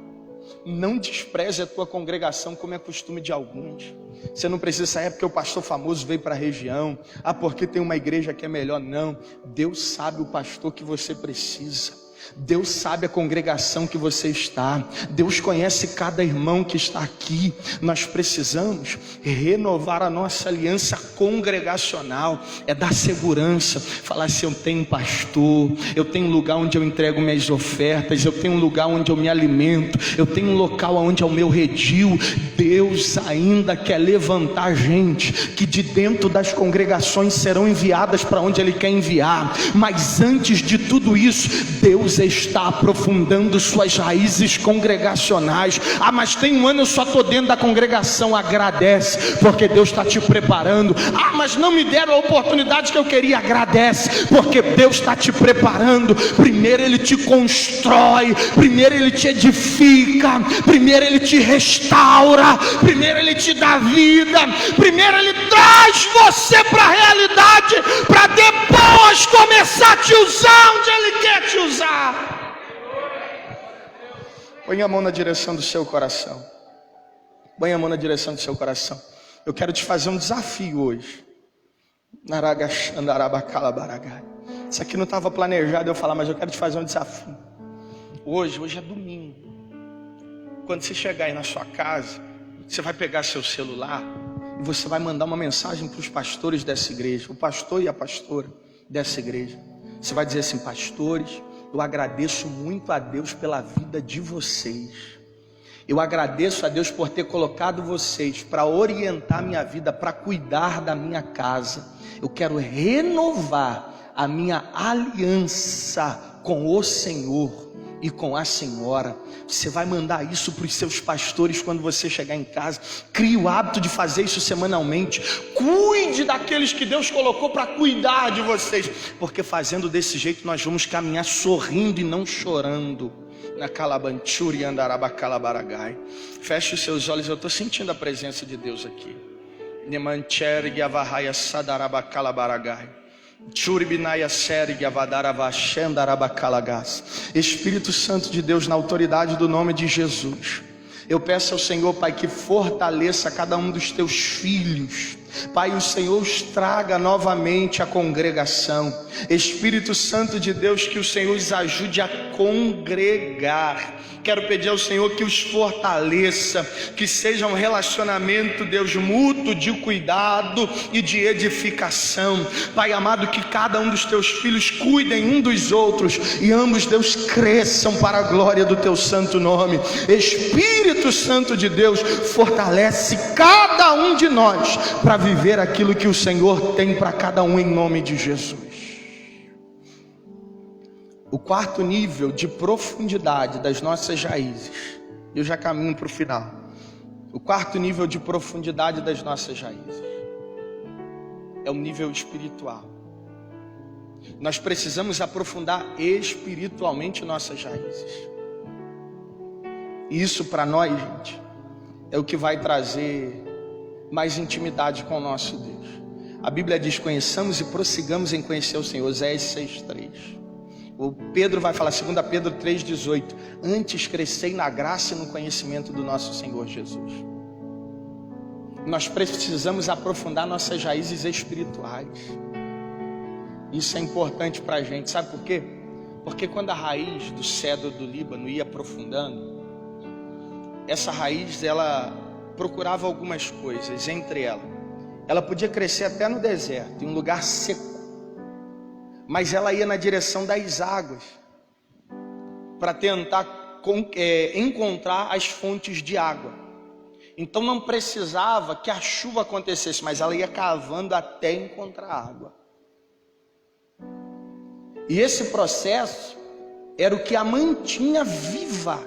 Speaker 1: Não despreze a tua congregação como é costume de alguns. Você não precisa sair porque o pastor famoso veio para a região. Porque tem uma igreja que é melhor. Não. Deus sabe o pastor que você precisa. Deus sabe a congregação que você está. Deus conhece cada irmão que está aqui. Nós precisamos renovar a nossa aliança congregacional. É dar segurança. Falar assim, eu tenho um pastor, eu tenho um lugar onde eu entrego minhas ofertas, eu tenho um lugar onde eu me alimento, eu tenho um local onde é o meu redil. Deus ainda quer levantar gente que de dentro das congregações serão enviadas para onde Ele quer enviar. Mas antes de tudo isso, Deus está aprofundando suas raízes congregacionais. Mas tem um ano eu só estou dentro da congregação. Agradece, porque Deus está te preparando. Mas não me deram a oportunidade que eu queria. Agradece, porque Deus está te preparando. Primeiro Ele te constrói, primeiro Ele te edifica, primeiro Ele te restaura, primeiro Ele te dá vida, primeiro Ele traz você para a realidade, para depois começar a te usar onde Ele quer te usar. Põe a mão na direção do seu coração. Põe a mão na direção do seu coração. Eu quero te fazer um desafio hoje. Isso aqui não estava planejado eu falar, mas eu quero te fazer um desafio. Hoje é domingo. Quando você chegar aí na sua casa, você vai pegar seu celular e você vai mandar uma mensagem para os pastores dessa igreja, o pastor e a pastora dessa igreja. Você vai dizer assim: pastores, eu agradeço muito a Deus pela vida de vocês. Eu agradeço a Deus por ter colocado vocês para orientar minha vida, para cuidar da minha casa. Eu quero renovar a minha aliança com o Senhor e com a senhora. Você vai mandar isso para os seus pastores quando você chegar em casa. Crie o hábito de fazer isso semanalmente. Cuide daqueles que Deus colocou para cuidar de vocês, porque fazendo desse jeito nós vamos caminhar sorrindo e não chorando. Na Calabanturi e Andarabacalabaragai. Feche os seus olhos, eu estou sentindo a presença de Deus aqui. Nemancher Yavahaya Sadarabacalabaragai. Espírito Santo de Deus, na autoridade do nome de Jesus, eu peço ao Senhor, Pai, que fortaleça cada um dos teus filhos. Pai, o Senhor os traga novamente à congregação. Espírito Santo de Deus, que o Senhor os ajude a congregar. Quero pedir ao Senhor que os fortaleça, que seja um relacionamento, Deus, mútuo de cuidado e de edificação. Pai amado, que cada um dos teus filhos cuidem um dos outros e ambos, Deus, cresçam para a glória do teu santo nome. Espírito Santo de Deus, fortalece cada um de nós para viver aquilo que o Senhor tem para cada um, em nome de Jesus. O quarto nível de profundidade das nossas raízes, eu já caminho para o final. O quarto nível de profundidade das nossas raízes é o nível espiritual. Nós precisamos aprofundar espiritualmente nossas raízes. E isso para nós, gente, é o que vai trazer mais intimidade com o nosso Deus. A Bíblia diz: conheçamos e prossigamos em conhecer o Senhor. Oséias 6:3. O Pedro vai falar, 2 Pedro 3,18: antes crescei na graça e no conhecimento do nosso Senhor Jesus. Nós precisamos aprofundar nossas raízes espirituais. Isso é importante para a gente, sabe por quê? Porque quando a raiz do cedro do Líbano ia aprofundando, essa raiz, ela procurava algumas coisas. Entre elas, ela podia crescer até no deserto, em um lugar seco, mas ela ia na direção das águas para tentar encontrar as fontes de água. Então não precisava que a chuva acontecesse, mas ela ia cavando até encontrar água. E esse processo era o que a mantinha viva.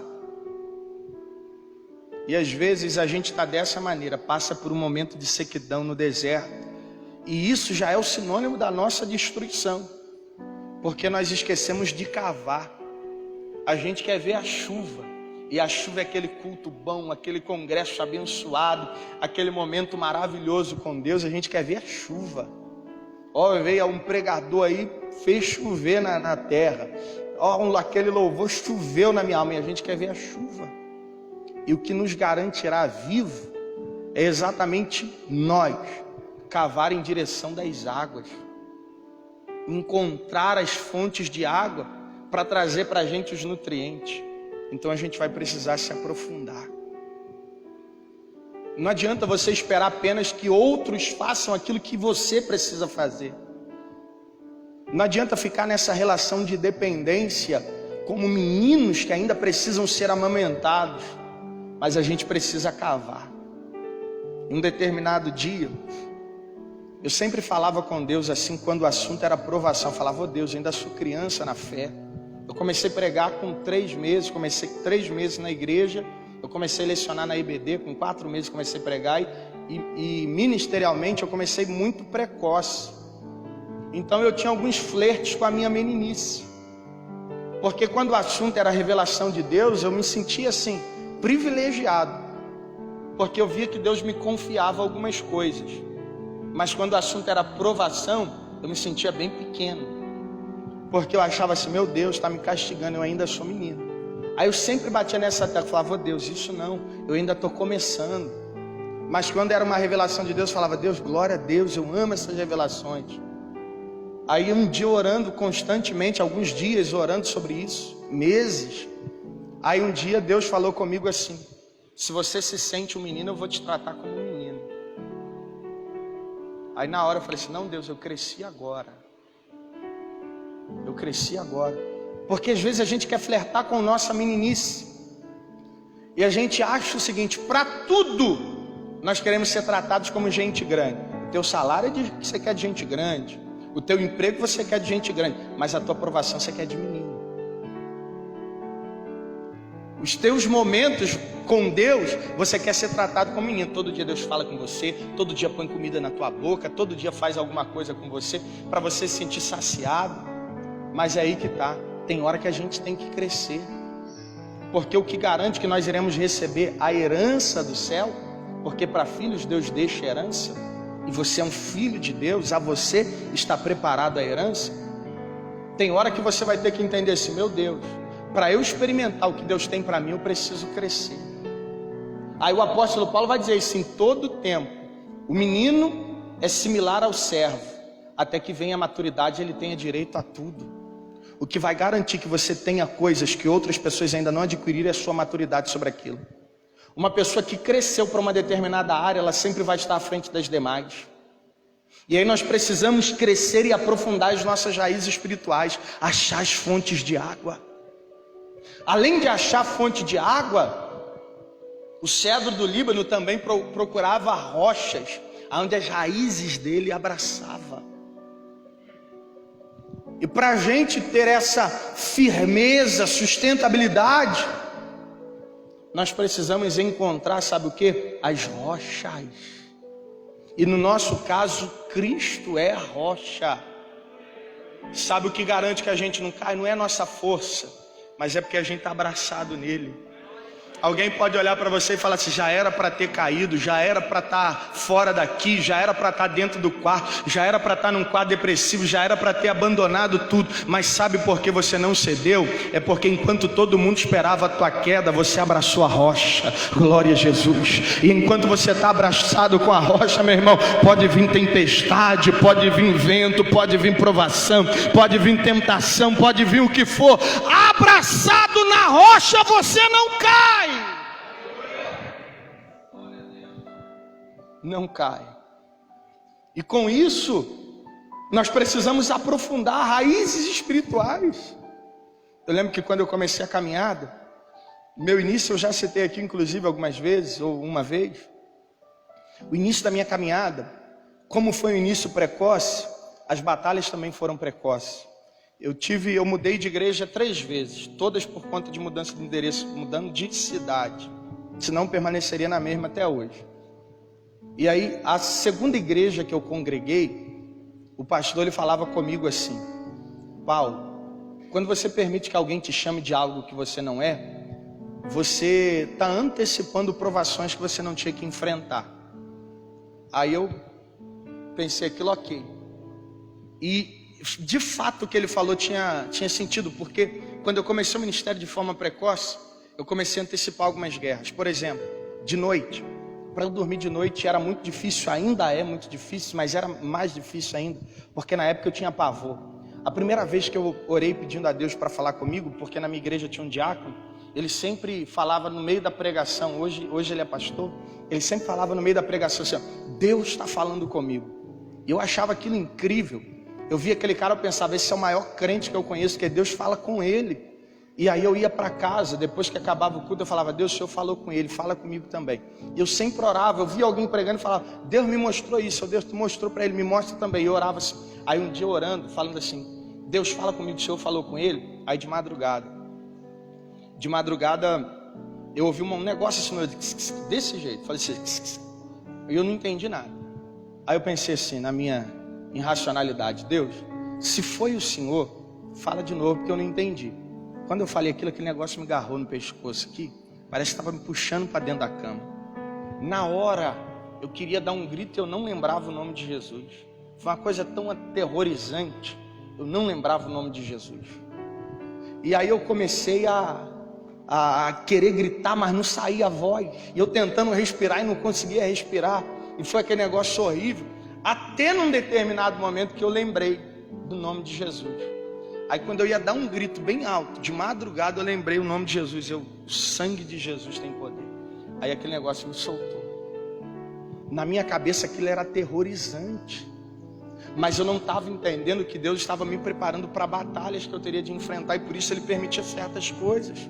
Speaker 1: E às vezes a gente está dessa maneira, passa por um momento de sequidão no deserto, e isso já é o sinônimo da nossa destruição, porque nós esquecemos de cavar. A gente quer ver a chuva, e a chuva é aquele culto bom, aquele congresso abençoado, aquele momento maravilhoso com Deus. A gente quer ver a chuva. Veio um pregador aí, fez chover na terra. Aquele louvor choveu na minha alma, e a gente quer ver a chuva. E o que nos garantirá vivo é exatamente nós cavar em direção das águas, encontrar as fontes de água para trazer para a gente os nutrientes. Então a gente vai precisar se aprofundar. Não adianta você esperar apenas que outros façam aquilo que você precisa fazer. Não adianta ficar nessa relação de dependência como meninos que ainda precisam ser amamentados, mas a gente precisa cavar. Em um determinado dia, eu sempre falava com Deus assim, quando o assunto era provação. Eu falava: Deus, eu ainda sou criança na fé. Eu comecei a pregar com 3 meses, comecei 3 meses na igreja. Eu comecei a lecionar na IBD, com 4 meses comecei a pregar. E ministerialmente eu comecei muito precoce. Então eu tinha alguns flertes com a minha meninice. Porque quando o assunto era a revelação de Deus, eu me sentia assim, privilegiado. Porque eu via que Deus me confiava algumas coisas. Mas quando o assunto era provação, eu me sentia bem pequeno. Porque eu achava assim: meu Deus, está me castigando, eu ainda sou menino. Aí eu sempre batia nessa tecla, falava: Deus, isso não, eu ainda estou começando. Mas quando era uma revelação de Deus, eu falava: Deus, glória a Deus, eu amo essas revelações. Aí um dia orando constantemente, alguns dias orando sobre isso, meses. Aí um dia Deus falou comigo assim: se você se sente um menino, eu vou te tratar como um menino. Aí na hora eu falei assim: não, Deus, eu cresci agora. Eu cresci agora. Porque às vezes a gente quer flertar com nossa meninice. E a gente acha o seguinte: para tudo nós queremos ser tratados como gente grande. O teu salário é de que você quer de gente grande. O teu emprego você quer de gente grande. Mas a tua aprovação você quer de menino. Os teus momentos com Deus, você quer ser tratado como menino. Todo dia Deus fala com você, todo dia põe comida na tua boca, todo dia faz alguma coisa com você, para você se sentir saciado. Mas é aí que está. Tem hora que a gente tem que crescer. Porque o que garante que nós iremos receber a herança do céu, porque para filhos Deus deixa herança, e você é um filho de Deus, a você está preparado a herança. Tem hora que você vai ter que entender assim: meu Deus, para eu experimentar o que Deus tem para mim, eu preciso crescer. Aí o apóstolo Paulo vai dizer isso: em todo tempo, o menino é similar ao servo, até que venha a maturidade, ele tenha direito a tudo. O que vai garantir que você tenha coisas que outras pessoas ainda não adquiriram é a sua maturidade sobre aquilo. Uma pessoa que cresceu para uma determinada área, ela sempre vai estar à frente das demais. E aí nós precisamos crescer e aprofundar as nossas raízes espirituais, achar as fontes de água. Além de achar fonte de água, o cedro do Líbano também procurava rochas, onde as raízes dele abraçavam. E para a gente ter essa firmeza, sustentabilidade, nós precisamos encontrar, sabe o que? As rochas. E no nosso caso, Cristo é a rocha. Sabe o que garante que a gente não cai? Não é a nossa força, mas é porque a gente está abraçado nele. Alguém pode olhar para você e falar assim: já era para ter caído, já era para estar fora daqui, já era para estar dentro do quarto, já era para estar num quadro depressivo, já era para ter abandonado tudo. Mas sabe por que você não cedeu? É porque enquanto todo mundo esperava a tua queda, você abraçou a rocha. Glória a Jesus. E enquanto você está abraçado com a rocha, meu irmão, pode vir tempestade, pode vir vento, pode vir provação, pode vir tentação, pode vir o que for. Abraçado na rocha, você não cai. Não cai. E com isso, nós precisamos aprofundar raízes espirituais. Eu lembro que quando eu comecei a caminhada, meu início eu já citei aqui inclusive algumas vezes, ou uma vez. O início da minha caminhada, como foi um início precoce, as batalhas também foram precoces. Eu mudei de igreja 3 vezes, todas por conta de mudança de endereço, mudando de cidade, senão permaneceria na mesma até hoje. E aí, a segunda igreja que eu congreguei, o pastor ele falava comigo assim: Paulo, quando você permite que alguém te chame de algo que você não é, você está antecipando provações que você não tinha que enfrentar. Aí eu pensei aquilo, ok. E de fato o que ele falou tinha sentido, porque quando eu comecei o ministério de forma precoce, eu comecei a antecipar algumas guerras. Por exemplo, de noite. Para eu dormir de noite era muito difícil, ainda é muito difícil, mas era mais difícil ainda, porque na época eu tinha pavor. A primeira vez que eu orei pedindo a Deus para falar comigo, porque na minha igreja tinha um diácono, ele sempre falava no meio da pregação, hoje ele é pastor, ele sempre falava no meio da pregação assim, Deus está falando comigo. E eu achava aquilo incrível. Eu via aquele cara, eu pensava, esse é o maior crente que eu conheço, que Deus fala com ele. E aí eu ia para casa, depois que acabava o culto, eu falava, Deus, o Senhor falou com ele, fala comigo também. E eu sempre orava, eu via alguém pregando e falava, Deus me mostrou isso, Deus te mostrou para ele, me mostra também. E eu orava assim. Aí um dia orando, falando assim, Deus fala comigo, o Senhor falou com ele. Aí de madrugada eu ouvi um negócio assim, desse jeito, falei assim, e eu não entendi nada. Aí eu pensei assim, na minha irracionalidade, Deus, se foi o Senhor, fala de novo, porque eu não entendi. Quando eu falei aquilo, aquele negócio me agarrou no pescoço aqui, parece que estava me puxando para dentro da cama. Na hora, eu queria dar um grito e eu não lembrava o nome de Jesus. Foi uma coisa tão aterrorizante, eu não lembrava o nome de Jesus. E aí eu comecei a querer gritar, mas não saía a voz. E eu tentando respirar e não conseguia respirar. E foi aquele negócio horrível. Até num determinado momento que eu lembrei do nome de Jesus. Aí quando eu ia dar um grito bem alto, de madrugada eu lembrei o nome de Jesus. O sangue de Jesus tem poder. Aí aquele negócio me soltou. Na minha cabeça aquilo era aterrorizante. Mas eu não estava entendendo que Deus estava me preparando para batalhas que eu teria de enfrentar. E por isso Ele permitia certas coisas.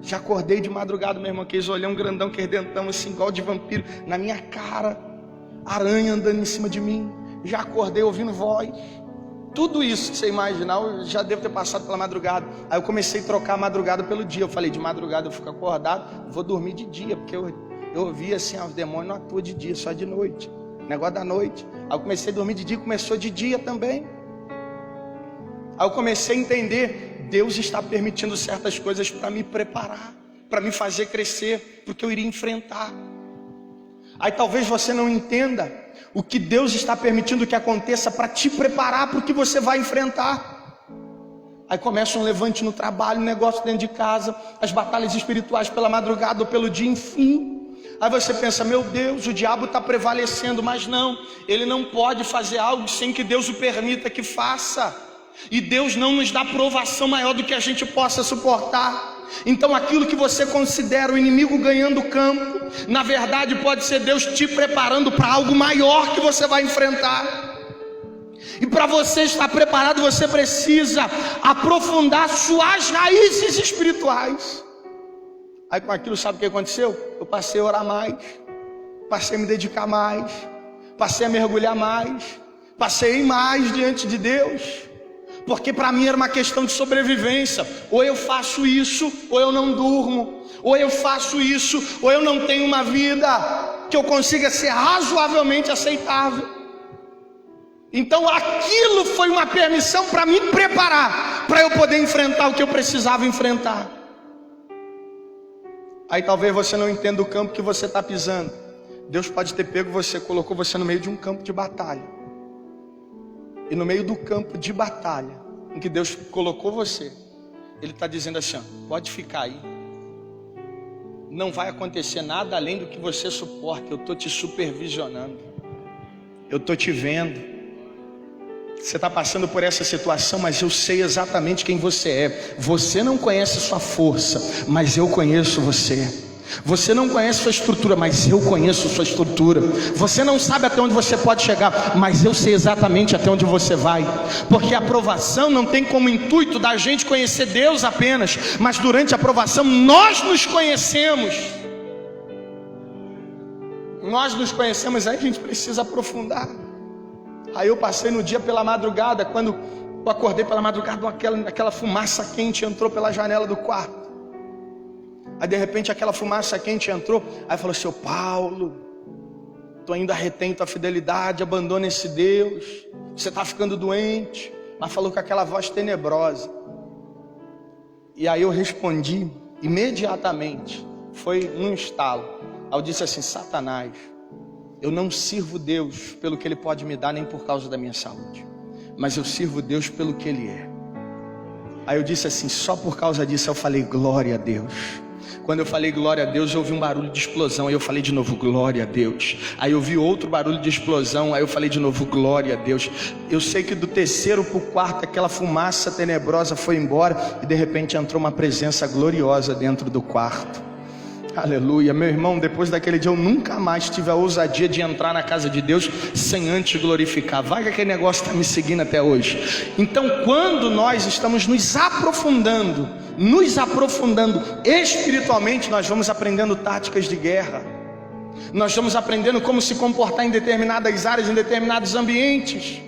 Speaker 1: Já acordei de madrugada, meu irmão, aqueles olhão grandão, aquele dentão assim, igual de vampiro, na minha cara, aranha andando em cima de mim. Já acordei ouvindo voz. Tudo isso que você imaginar, eu já devo ter passado pela madrugada. Aí eu comecei a trocar a madrugada pelo dia. Eu falei, de madrugada eu fico acordado, vou dormir de dia, porque eu ouvia assim, os demônios não atuam de dia, só de noite. Negócio da noite. Aí eu comecei a dormir de dia, começou de dia também. Aí eu comecei a entender, Deus está permitindo certas coisas para me preparar, para me fazer crescer, porque eu iria enfrentar. Aí talvez você não entenda o que Deus está permitindo que aconteça para te preparar para o que você vai enfrentar. Aí começa um levante no trabalho, um negócio dentro de casa, as batalhas espirituais pela madrugada ou pelo dia, enfim. Aí você pensa, meu Deus, o diabo está prevalecendo, mas não, ele não pode fazer algo sem que Deus o permita que faça. E Deus não nos dá provação maior do que a gente possa suportar. Então aquilo que você considera o inimigo ganhando o campo, na verdade pode ser Deus te preparando para algo maior que você vai enfrentar. E para você estar preparado, você precisa aprofundar suas raízes espirituais. Aí com aquilo, sabe o que aconteceu? Eu passei a orar mais, passei a me dedicar mais, passei a mergulhar mais, passei a ir mais diante de Deus. Porque para mim era uma questão de sobrevivência. Ou eu faço isso, ou eu não durmo. Ou eu faço isso, ou eu não tenho uma vida que eu consiga ser razoavelmente aceitável. Então aquilo foi uma permissão para me preparar, para eu poder enfrentar o que eu precisava enfrentar. Aí talvez você não entenda o campo que você está pisando. Deus pode ter pego você, colocou você no meio de um campo de batalha. E no meio do campo de batalha em que Deus colocou você, Ele está dizendo assim, pode ficar aí. Não vai acontecer nada além do que você suporta. Eu estou te supervisionando. Eu estou te vendo. Você está passando por essa situação, mas eu sei exatamente quem você é. Você não conhece sua força, mas eu conheço você. Você não conhece sua estrutura, mas eu conheço sua estrutura. Você não sabe até onde você pode chegar, mas eu sei exatamente até onde você vai. Porque a aprovação não tem como intuito da gente conhecer Deus apenas, mas durante a aprovação nós nos conhecemos. Nós nos conhecemos, aí a gente precisa aprofundar. Aí eu passei no dia pela madrugada, quando eu acordei pela madrugada, aquela fumaça quente entrou pela janela do quarto. Aí de repente aquela fumaça quente entrou. Aí falou, seu Paulo, tu ainda retém tua fidelidade, abandona esse Deus, você está ficando doente. Mas falou com aquela voz tenebrosa. E aí eu respondi imediatamente, foi um estalo. Aí eu disse assim, Satanás, eu não sirvo Deus pelo que Ele pode me dar, nem por causa da minha saúde, mas eu sirvo Deus pelo que Ele é. Aí eu disse assim, só por causa disso eu falei, glória a Deus. Quando eu falei glória a Deus, eu ouvi um barulho de explosão. Aí eu falei de novo, glória a Deus. Aí eu ouvi outro barulho de explosão. Aí eu falei de novo, glória a Deus. Eu sei que do terceiro para o quarto, aquela fumaça tenebrosa foi embora. E de repente entrou uma presença gloriosa dentro do quarto. Aleluia. Meu irmão, depois daquele dia eu nunca mais tive a ousadia de entrar na casa de Deus sem antes glorificar. Vai que aquele negócio está me seguindo até hoje. Então, quando nós estamos nos aprofundando espiritualmente, nós vamos aprendendo táticas de guerra. Nós vamos aprendendo como se comportar em determinadas áreas, em determinados ambientes.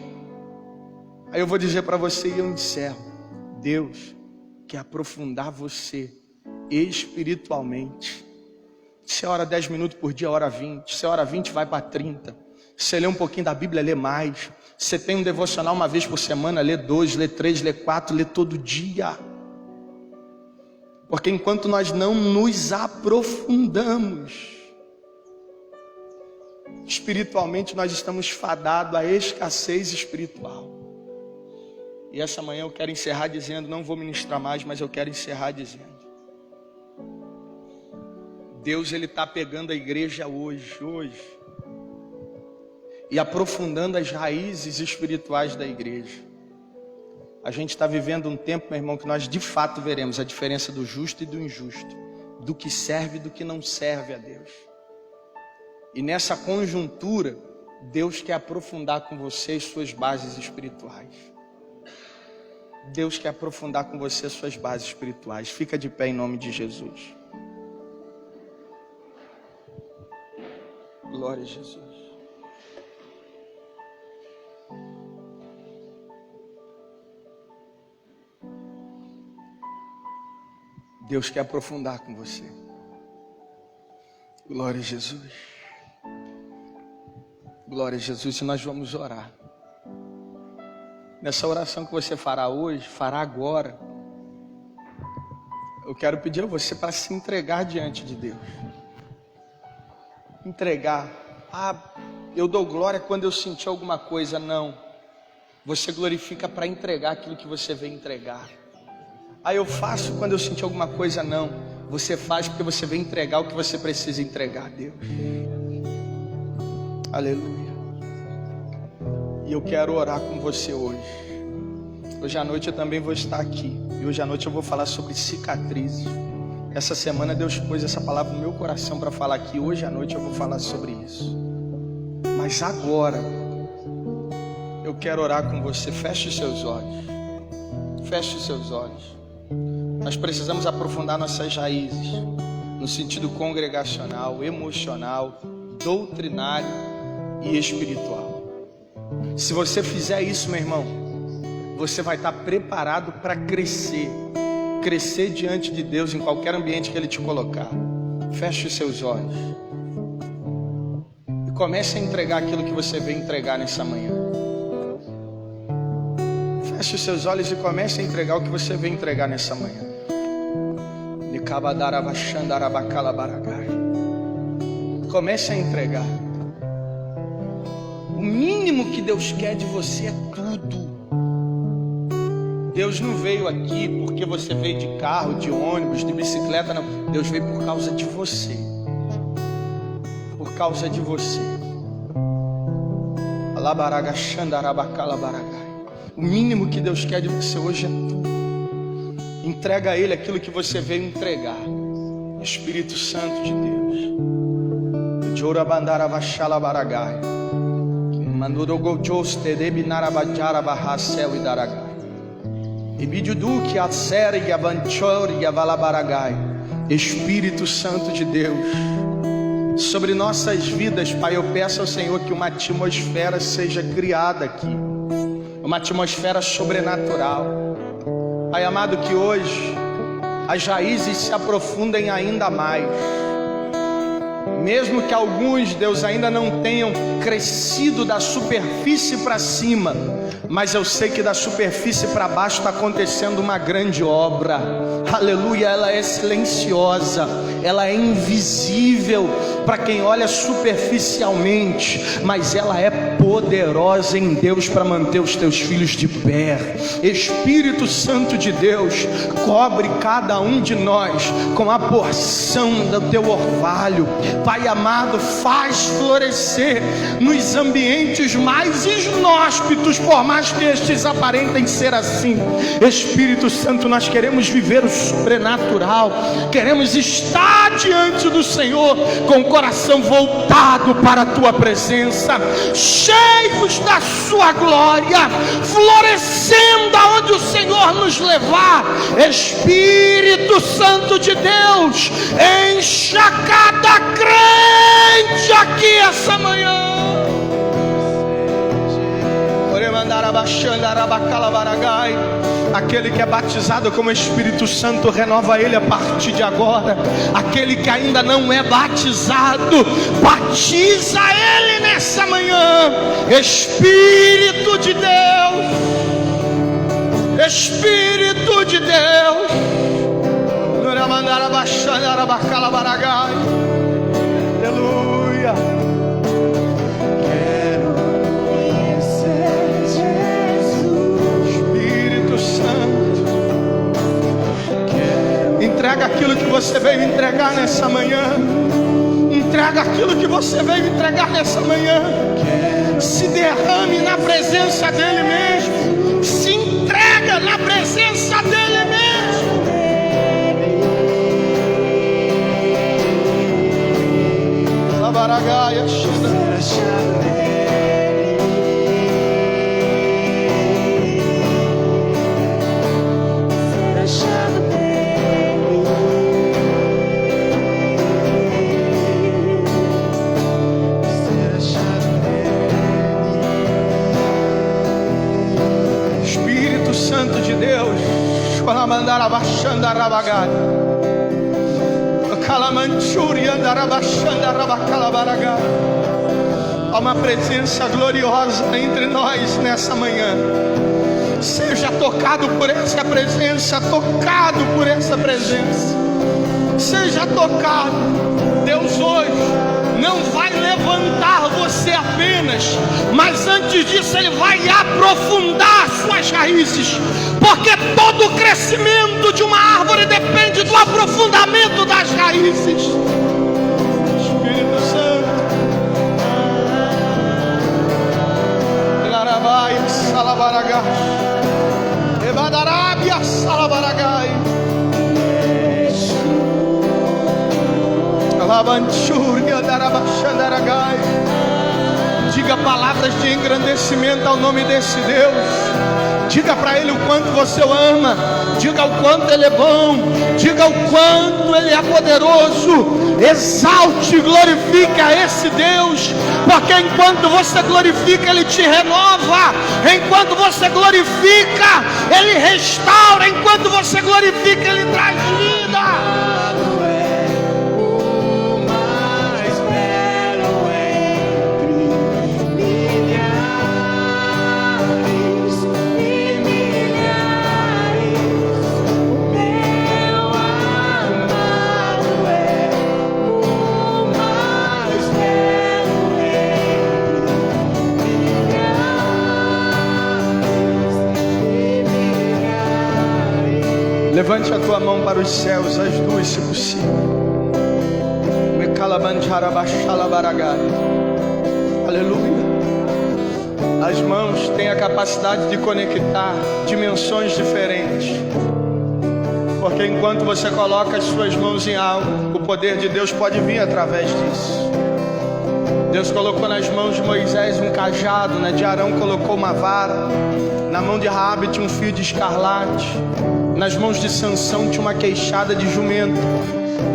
Speaker 1: Aí eu vou dizer para você e eu encerro. Deus quer aprofundar você espiritualmente. Se ora 10 minutos por dia, ora 20. Se ora 20, vai para 30. Você lê um pouquinho da Bíblia, lê mais. Você tem um devocional uma vez por semana, lê 2, lê 3, lê 4, lê todo dia. Porque enquanto nós não nos aprofundamos espiritualmente, nós estamos fadados à escassez espiritual. E essa manhã eu quero encerrar dizendo, não vou ministrar mais, mas eu quero encerrar dizendo, Deus, Ele está pegando a igreja hoje e aprofundando as raízes espirituais da igreja. A gente está vivendo um tempo, meu irmão, que nós de fato veremos a diferença do justo e do injusto, do que serve e do que não serve a Deus. E nessa conjuntura, Deus quer aprofundar com você as suas bases espirituais. Deus quer aprofundar com você as suas bases espirituais. Fica de pé em nome de Jesus. Glória a Jesus. Deus quer aprofundar com você. Glória a Jesus. Glória a Jesus. E nós vamos orar. Nessa oração que você fará hoje, fará agora, eu quero pedir a você para se entregar diante de Deus. Entregar. Eu dou glória quando eu sentir alguma coisa. Não. Você glorifica para entregar aquilo que você veio entregar. Eu faço quando eu sentir alguma coisa. Não. Você faz porque você vem entregar o que você precisa entregar a Deus. Aleluia. E eu quero orar com você hoje. Hoje à noite eu também vou estar aqui. E hoje à noite eu vou falar sobre cicatrizes. Essa semana Deus pôs essa palavra no meu coração para falar aqui. Hoje à noite eu vou falar sobre isso. Mas agora eu quero orar com você. Feche os seus olhos. Feche os seus olhos. Nós precisamos aprofundar nossas raízes no sentido congregacional, emocional, doutrinário e espiritual. Se você fizer isso, meu irmão, você vai estar preparado para crescer diante de Deus em qualquer ambiente que Ele te colocar. Feche os seus olhos e comece a entregar aquilo que você veio entregar nessa manhã. Feche os seus olhos e comece a entregar o que você veio entregar nessa manhã. Comece a entregar. O mínimo que Deus quer de você é tudo. Deus não veio aqui porque você veio de carro, de ônibus, de bicicleta, não. Deus veio por causa de você. Por causa de você. O mínimo que Deus quer de você hoje é tudo. Entrega a Ele aquilo que você veio entregar. Espírito Santo de Deus. Espírito Santo de Deus, sobre nossas vidas, Pai, eu peço ao Senhor que uma atmosfera seja criada aqui, uma atmosfera sobrenatural. Pai amado, que hoje as raízes se aprofundem ainda mais. Mesmo que alguns, Deus, ainda não tenham crescido da superfície para cima, mas eu sei que da superfície para baixo está acontecendo uma grande obra. Aleluia, ela é silenciosa, ela é invisível para quem olha superficialmente, mas ela é poderosa em Deus para manter os teus filhos de pé. Espírito Santo de Deus, cobre cada um de nós com a porção do teu orvalho. Pai amado, faz florescer nos ambientes mais inóspitos, por mais que estes aparentem ser assim. Espírito Santo, nós queremos viver o sobrenatural, queremos estar diante do Senhor com o coração voltado para a tua presença, cheios da sua glória, florescendo aonde o Senhor nos levar. Espírito Santo de Deus, encha cada crente aqui essa manhã. Aquele que é batizado com o Espírito Santo, renova ele a partir de agora. Aquele que ainda não é batizado, batiza ele nessa manhã. Espírito de Deus, Espírito de Deus, aleluia. Entrega aquilo que você veio entregar nessa manhã. Entrega aquilo que você veio entregar nessa manhã. Se derrame na presença dele mesmo. Se entrega na presença dele mesmo. Labaragaia, Santo de Deus, há uma presença gloriosa entre nós nessa manhã. Seja tocado por essa presença, tocado por essa presença. Seja tocado. Deus hoje não vai levantar você apenas, mas antes disso Ele vai aprofundar suas raízes, porque todo o crescimento de uma árvore depende do aprofundamento das raízes. Espírito Santo, Larabai, Salabaragai, Evadarabia, Salabaragai, Alabanchuria, Darabachandaragai. Diga palavras de engrandecimento ao nome desse Deus. Diga para Ele o quanto você o ama. Diga o quanto Ele é bom. Diga o quanto Ele é poderoso. Exalte e glorifique a esse Deus, porque enquanto você glorifica, Ele te renova. Enquanto você glorifica, Ele restaura. Enquanto você glorifica, Ele traz vida. Levante a tua mão para os céus, as duas se possível. Aleluia. As mãos têm a capacidade de conectar dimensões diferentes, porque enquanto você coloca as suas mãos em algo, o poder de Deus pode vir através disso. Deus colocou nas mãos de Moisés um cajado, né? De Arão colocou uma vara, na mão de Raabe tinha um fio de escarlate, nas mãos de Sansão tinha uma queixada de jumento,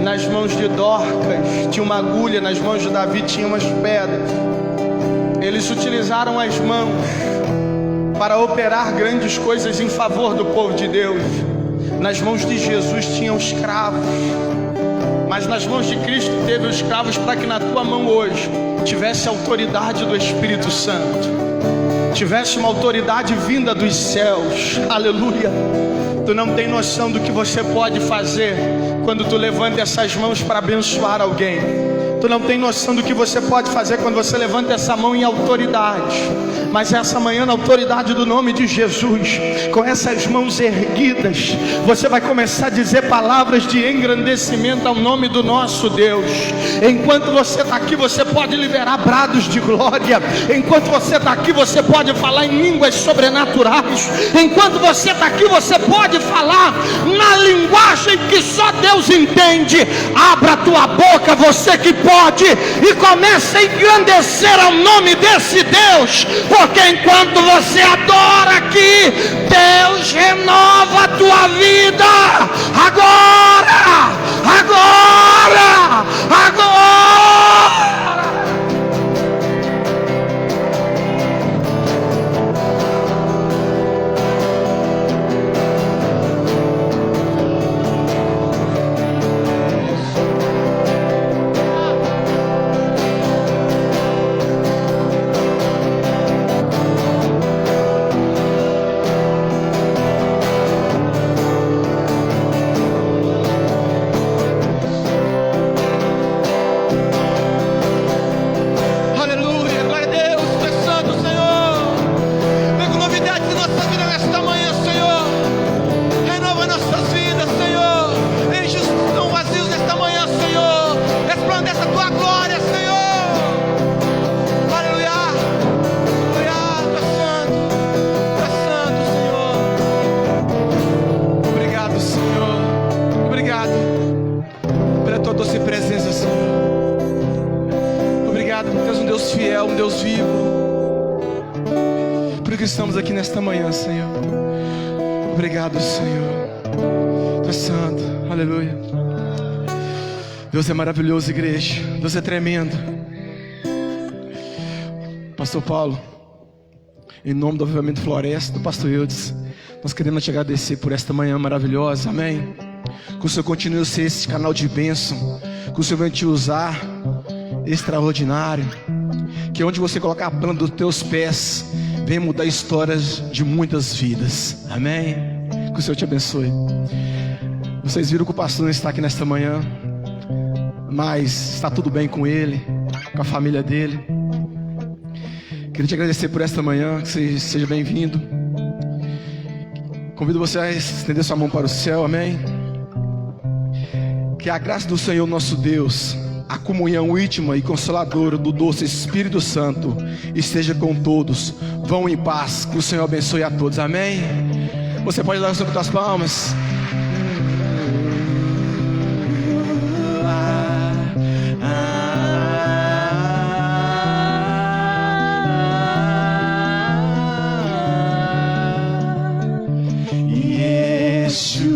Speaker 1: nas mãos de Dorcas tinha uma agulha, nas mãos de Davi tinha umas pedras. Eles utilizaram as mãos para operar grandes coisas em favor do povo de Deus. Nas mãos de Jesus tinham escravos, mas nas mãos de Cristo teve os cravos para que na tua mão hoje tivesse a autoridade do Espírito Santo, tivesse uma autoridade vinda dos céus. Aleluia. Tu não tem noção do que você pode fazer quando tu levanta essas mãos para abençoar alguém. Tu não tem noção do que você pode fazer quando você levanta essa mão em autoridade. Mas essa manhã, na autoridade do nome de Jesus, com essas mãos erguidas, você vai começar a dizer palavras de engrandecimento ao nome do nosso Deus. Enquanto você está aqui, você pode liberar brados de glória. Enquanto você está aqui, você pode falar em línguas sobrenaturais. Enquanto você está aqui, você pode falar na linguagem que só Deus entende. Abra a tua boca, você que pode, e comece a engrandecer ao nome desse Deus, porque enquanto você adora aqui, Deus renova a tua vida. Agora, agora, agora. Estamos aqui nesta manhã, Senhor. Obrigado, Senhor. Tu és santo, aleluia. Deus é maravilhoso, igreja. Deus é tremendo. Pastor Paulo, em nome do Avivamento Floresta, do Pastor Eudes, nós queremos te agradecer por esta manhã maravilhosa, amém. Que o Senhor continue a ser esse canal de bênção, que o Senhor venha te usar extraordinário, que onde você colocar a planta dos teus pés, vem mudar histórias de muitas vidas, amém? Que o Senhor te abençoe. Vocês viram que o pastor não está aqui nesta manhã, mas está tudo bem com ele, com a família dele. Queria te agradecer por esta manhã, que você seja bem-vindo. Convido você a estender sua mão para o céu, amém? Que a graça do Senhor nosso Deus, a comunhão íntima e consoladora do doce Espírito Santo esteja com todos. Vão em paz, que o Senhor abençoe a todos, amém? Você pode dar sobre as palmas. Yeshua.